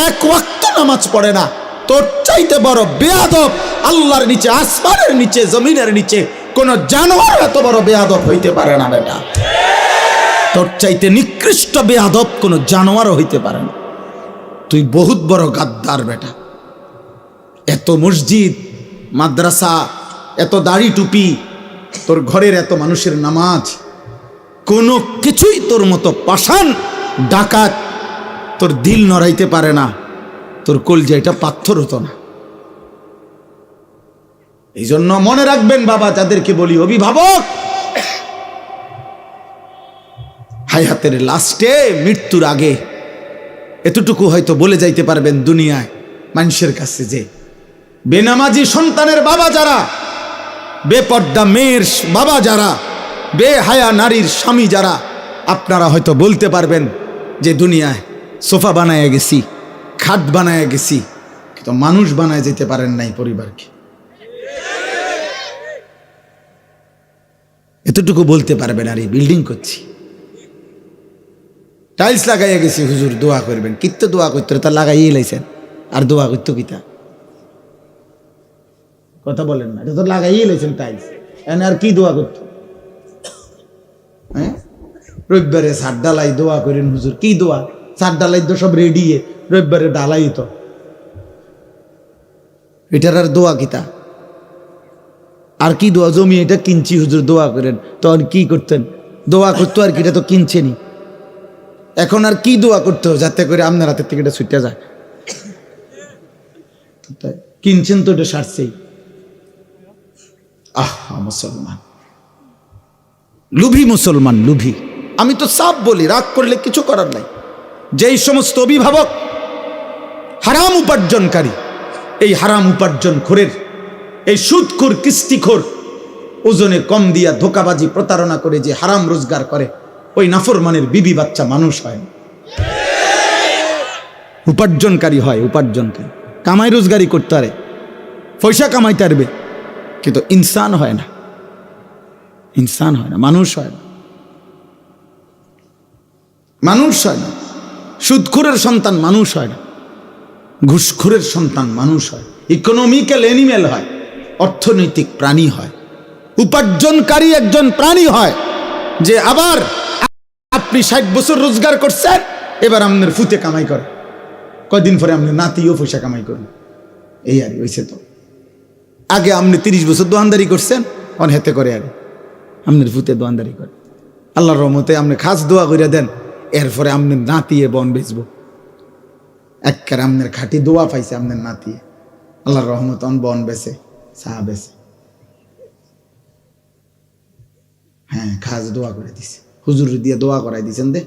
এক ওয়াক্ত নামাজ পড়ে না, তোর চাইতে বড় বেয়াদব আল্লাহর নিচে, আসমানের নিচে, জমিনের নিচে কোন জানোয়ার এত বড় বেয়াদব হইতে পারে না বেটা। তোর চাইতে নিকৃষ্ট বেয়াদব কোন জানোয়ারও হইতে পারে না। তুই বহুত বড় গাদ্দার বেটা। এত মসজিদ মাদ্রাসা, এত দাড়ি টুপি, তোর ঘরের এত মানুষের নামাজ, কোনো কিছুই তোর মতো পাষাণ ডাকাত তোর দিল নড়াইতে পারে না, তোর কলজাটা পাথর হতো না। এই জন্য মনে রাখবেন বাবা, যাদেরকে বলি অভিভাবক, হায়াতের লাস্টে, মৃত্যুর আগে এতটুকু হয়তো বলে যাইতে পারবেন দুনিয়ায় মানুষের কাছে, যে বেনামাজি সন্তানের বাবা যারা, বেপর্দা মেয়ের বাবা যারা, বেহায়া নারীর স্বামী যারা, আপনারা হয়তো বলতে পারবেন যে দুনিয়ায় সোফা বানায় গেছি, খাট বানায় গেছি, কিন্তু মানুষ বানায় যেতে পারেন নাই পরিবারকে। এতটুকু বলতে পারবেন, আর এই বিল্ডিং করছি, টাইলস লাগাইয়া গেছি, হুজুর দোয়া করবেন, কিত্ত দোয়া করতে তা লাগাইয়ে লাইছেন, আর দোয়া করতো কিতা? কথা বলেন না, এটা তো লাগাইয়ে লাইছেন টাইলস, এনে আর কি দোয়া করতো? হ্যাঁ, রবিবারে সার ডালাই দোয়া করেন হুজুর, কি দোয়া? সার ডালাই তো সব রেডি, রবিবারে ডালাই তো, এটার আর দোয়া কিতা? আর কি দোয়া? জমি এটা কিনছি হুজুর দোয়া করেন, তখন কি করতেন? দোয়া করতো আর কি, এটা তো কিনছেনি, এখন আর কি দোয়া করতে হবে যাতে করে আপনার হাতের থেকে এটা ছুটে যায়? কিনছেন তো, এটা সারছেই। মুসলমান লুভি, মুসলমান লুভি। আমি তো সাফ বলি, রাগ করলে কিছু করার নাই। যেই সমস্ত অভিভাবক হারাম উপার্জনকারী, এই হারাম উপার্জন খোরের, এই সুদখোর কিস্তিখোর, ওজনে কম দিয়া ধোকাবাজি প্রতারণা করে যে হারাম রোজগার করে, ওই নাফরমানের বিবি বাচ্চা মানুষ হয় না, উপার্জনকারী হয়। উপার্জনকারী কামাই রোজগারি করতে পারে, পয়সা কামাইতে পারবে, কিন্তু ইনসান হয় না, ইনসান হয় না, মানুষ হয় না, মানুষ হয় না। সুদখোরের সন্তান মানুষ হয় না, ঘুষখোরের সন্তান মানুষ হয়, ইকোনমিক্যাল অ্যানিমেল হয়, অর্থনৈতিক প্রাণী হয়, উপার্জনকারী একজন প্রাণী হয়। যে আবার আপনি 60 বছর রোজগার করছেন, এবার আপনার ফুতে কামাই করে, কয়দিন পরে আপনি নাতিও পয়সা কামাই করবেন, এই আর হয়েছে। তো আগে আপনি 30 বছর দোয়ানদারি করছেন, অন হেতে করে আর আপনার ফুতে দোয়ানদারি করে। আল্লাহর রহমতে আপনি খাস দোয়া করে দেন, এরপরে আপনার নাতিয়ে বন বেচবো, একবার আপনার খাঁটি দোয়া পাইছে আপনার নাতিয়ে, আল্লাহর রহমত অন বন বেছে, চা বেছে, হ্যাঁ খাস দোয়া করে দিছে, হুজুর দিয়ে দোয়া করাই দিচ্ছেন, দে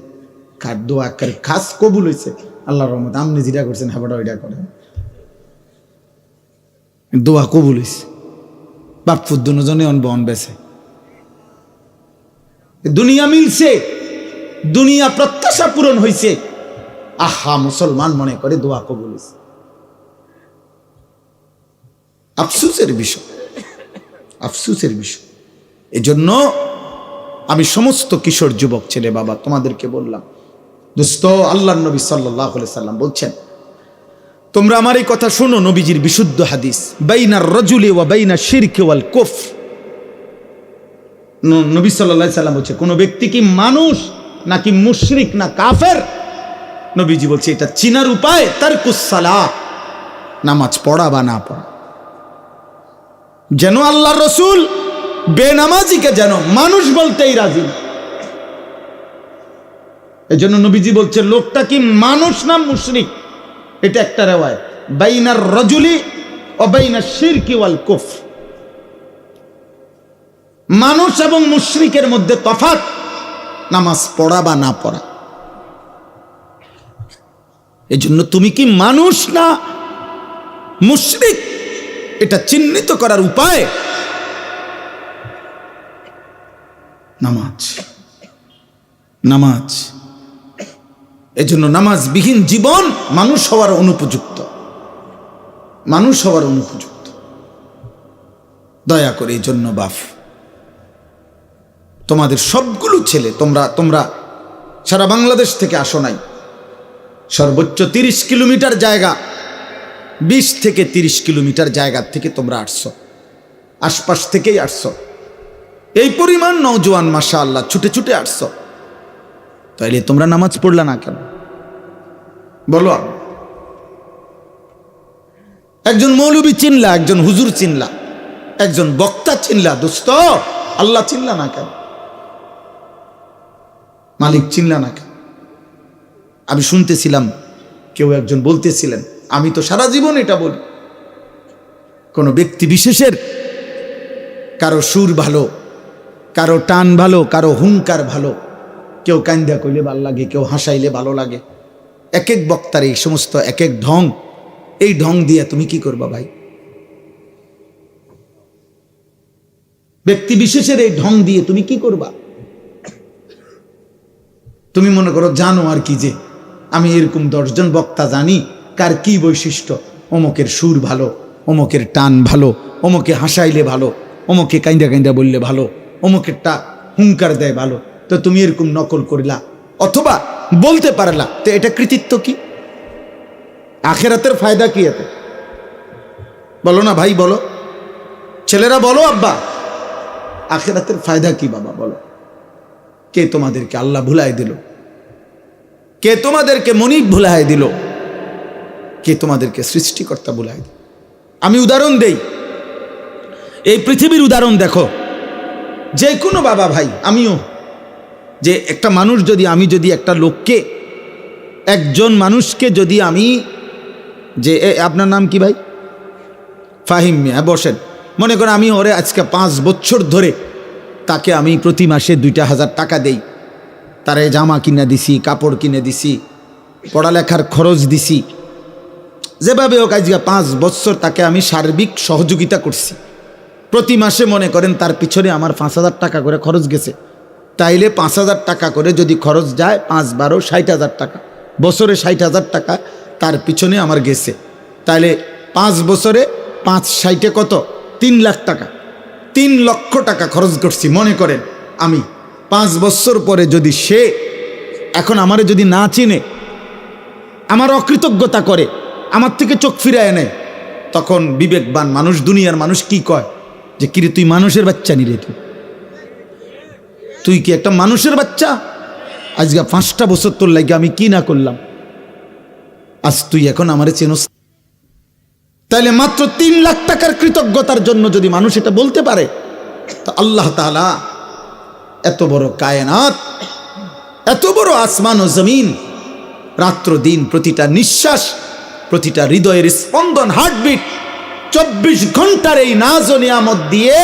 খাট দোয়া একবার খাস কবুল হয়েছে, আল্লাহর রহমত আপনি যেটা করছেন হ্যাঁ ওইটা করেন, দোয়া কবুল হয়েছে, বাপপুর দুজনে অন বন বেছে, দুনিয়া মিলছে, দুনিয়া প্রত্যাশা পূরণ হয়েছে, আহা মুসলমান মনে করে দোয়া কবুল হয়েছে। আফসোসের বিষয়, আফসোসের বিষয়। এজন্য আমি সমস্ত কিশোর যুবক ছেলে বাবা তোমাদেরকে বললাম, দোস্ত, আল্লাহর নবী সাল্লাল্লাহু আলাইহি সাল্লাম বলছেন, তোমরা আমার এই কথা শোনো, নবীজির বিশুদ্ধ হাদিস, বাইনার রাজুলি ওয়া বাইনা শিরকি ওয়াল কুফর। নবী সাল্লাল্লাহু আলাইহি সাল্লাম বলছে, কোন ব্যক্তি কি মানুষ নাকি মুশরিক না কাফের, নবীজি বলছে এটা চিনার উপায় তারকুস সালাহ, নামাজ পড়া বা না পড়া। যেন আল্লাহর রাসূল বেনামাজিকে যেন মানুষ বলতেই রাজি না। এজন্য নবীজি বলছে লোকটা কি মানুষ না মুশরিক, এটা একটা রিওয়ায়াত, বাইনার রাজুলি ওয়া বাইনা শিরকি ওয়াল কুফর, মানুষ এবং মুশরিকের মধ্যে তফাৎ নামাজ পড়া বা না পড়া। এজন্য তুমি কি মানুষ না মুশরিক, এটা চিহ্নিত করার উপায় নামাজ, নামাজ। এজন্য নামাজবিহীন জীবন মানুষ হওয়ার অনুপযুক্ত, মানুষ হওয়ার অনুপযুক্ত। দয়া করে এই জন্য বাপ, তোমাদের সবগুলো ছেলে, তোমরা সারা বাংলাদেশ থেকে আসো নাই, সর্বোচ্চ 30 কিলোমিটার জায়গা, 20 থেকে 30 কিলোমিটার জায়গা থেকে তোমরা আসছো, আশপাশ থেকেই আসছো, এই পরিমাণ নওজোয়ান মাশাআল্লাহ ছুটে ছুটে আসছো, তাইলে তোমরা নামাজ পড়লা না কেন বলো? একজন মৌলবী চিনলা, একজন হুজুর চিনলা, একজন বক্তা চিনলা, দোস্ত আল্লাহ চিনলা না কেন? মালিক চিনলা না কেন? আমি শুনতেছিলাম কেউ একজন বলতেছিলেন, আমি তো সারা জীবন এটা বলি, কোন ব্যক্তি বিশেষের কারো সুর ভালো, কারো টান ভালো, কারো হুঙ্কার ভালো, কেউ কান্দা কইলে ভালো লাগে, কেউ হাসাইলে ভালো লাগে, এক এক বক্তার এই সমস্ত এক এক ঢং, এই ঢং দিয়ে তুমি কি করবা ভাই? ব্যক্তি বিশেষের এই ঢং দিয়ে তুমি কি করবা? তুমি মনে করো জানো আর কি, যে আমি এরকম 10 জন বক্তা জানি কার কি বৈশিষ্ট্য, অমুকের সুর ভালো, অমুকের টান ভালো, অমুকে হাসাইলে ভালো, অমুকে কাইন্দা কাইন্দা বললে ভালো, অমুকেরটা হুঙ্কার দেয় ভালো, তো তুমি এরকম নকল করিলা অথবা বলতে পারলা, তো এটা কৃতিত্ব কি? আখেরাতের ফায়দা কি এতে? বলো না ভাই, বলো ছেলেরা, বলো আব্বা, আখেরাতের ফায়দা কি বাবা বলো? কে তোমাদেরকে আল্লাহ ভুলাই দিল? কে তোমাদেরকে মনিব ভুলাই দিল? কে তোমাদেরকে সৃষ্টিকর্তা ভুলাই দিল? আমি উদাহরণ দেই, এই পৃথিবীর উদাহরণ দেখো, যে কোনো বাবা ভাই, আমিও, যে একটা মানুষ যদি, আমি যদি একটা লোককে, একজন মানুষকে যদি আমি, যে আপনার নাম কি ভাই? ফাহিম মিয়া, বসেন। মনে করেন আমি ওরে আজকে 5 বছর ধরে তাকে আমি প্রতি মাসে 2,000 টাকা দেই, তারে জামা কিনে দিছি, কাপড় কিনে দিছি, পড়ালেখার খরচ দিছি, যেভাবে হোক আজকে 5 বছর তাকে আমি সার্বিক সহযোগিতা করছি। প্রতি মাসে মনে করেন তার পিছনে আমার 5,000 টাকা করে খরচ গেছে। তাইলে 5,000 টাকা করে যদি খরচ যায় 5 12 60,000 টাকা, বছরে 60,000 টাকা তার পিছনে আমার গেছে। তাইলে 5 বছরে 5 60 কত? 3 লাখ টাকা, 3 লক্ষ টাকা খরচ করছি। মনে করেন আমি 5 বছর পরে যদি সে এখন আমারে যদি না চিনে, আমার অকৃতজ্ঞতা করে, আমার থেকে চোখ ফিরায় নেয়, তখন বিবেকবান মানুষ, দুনিয়ার মানুষ কি কয়? যে কিরে তুই মানুষের বাচ্চা নি রে, তুই কি একটা মানুষের বাচ্চা? আজকে 5টা বছর তোর লাগে আমি কি না করলাম, আজ তুই এখন আমারে চেনস। তাইলে মাত্র 3 লাখ টাকার কৃতজ্ঞতার জন্য যদি মানুষ এটা বলতে পারে, তো আল্লাহ তাআলা এত বড় কায়নাত, এত বড় আসমান ও জমিন, রাত্র দিন প্রতিটা নিঃশ্বাস, প্রতিটা হৃদয়ের স্পন্দন, হার্টবিট, 24 ঘন্টার এই নাজ ও নিয়ামত দিয়ে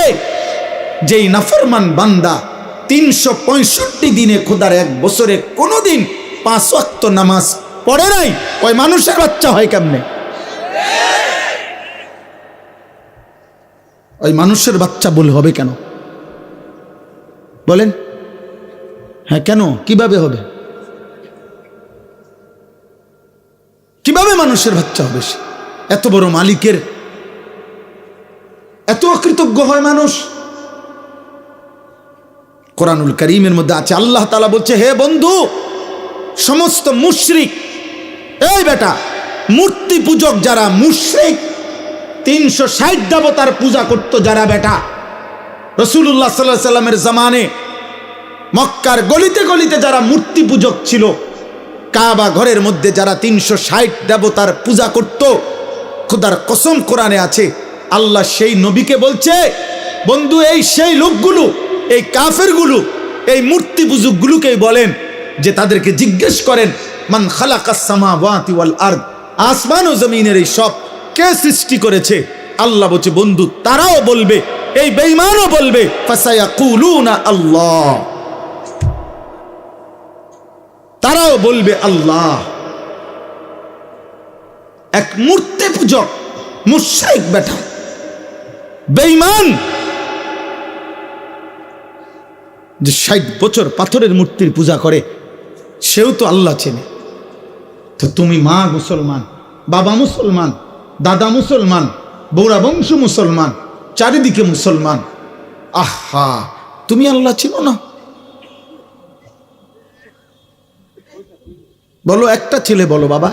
যেই নাফরমান বান্দা 365 দিনে খোদার 1 বছরে কোনোদিন 5 ওয়াক্ত নামাজ পড়ে নাই, ওই মানুষের বাচ্চা হয় কেমনে? ওই মানুষের বাচ্চা বলে হবে কেন বলেন? হ্যাঁ কেন, কিভাবে হবে? কিভাবে মানুষের বাচ্চা হবে? সে এত বড় মালিকের এত অকৃতজ্ঞ হয় মানুষ? কোরআনুল কারীমের মধ্যে আছে, আল্লাহ তাআলা বলছে, হে বন্ধু, সমস্ত মুশরিক, এই বেটা মূর্তি পূজক যারা মুশরিক, 360 দেবতার পূজা করত যারা, বেটা রাসূলুল্লাহ সাল্লাল্লাহু আলাইহি সাল্লামের জামানে মক্কার গলিতে গলিতে যারা মূর্তি পূজক ছিল, কাবা ঘরের মধ্যে যারা 360 দেবতার পূজা করত, খোদার কসম কোরআনে আছে, আল্লাহ সেই নবীকে বলছে, বন্ধু এই সেই লোকগুলো, এই কাফেরগুলো, এই মূর্তি পূজকগুলোকেই বলেন যে তাদেরকে জিজ্ঞেস করেন, মান খালাকাস সামাওয়াতি ওয়াল আরদ, আসমান ও জমিনের এই সব কে সৃষ্টি করেছে? আল্লাহ বলছে, বন্ধু তারাও বলবে, এই বেঈমানও বলবে, ফাসায়াকুলুনা আল্লাহ, তারাও বলবে আল্লাহ। এক মূর্তি পূজক মুশরিক বেটা, বেঈমান, যে 60 বছর পাথরের মূর্তির পূজা করে, সেও তো আল্লাহ চেনে। তো তুমি মা মুসলমান, বাবা মুসলমান, দাদা মুসলমান, বৌরা বংশ মুসলমান, চারিদিকে মুসলমান, আহা তুমি আল্লাহ চিনো না? বলো একটা ছেলে, বলো বাবা,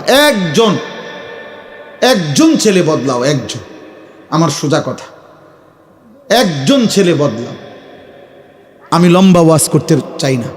একজন ছেলে বদলাও, একজন, আমার সোজা কথা, একজন ছেলে বদলাও। আমি লম্বা ওয়াজ করতে চাই না।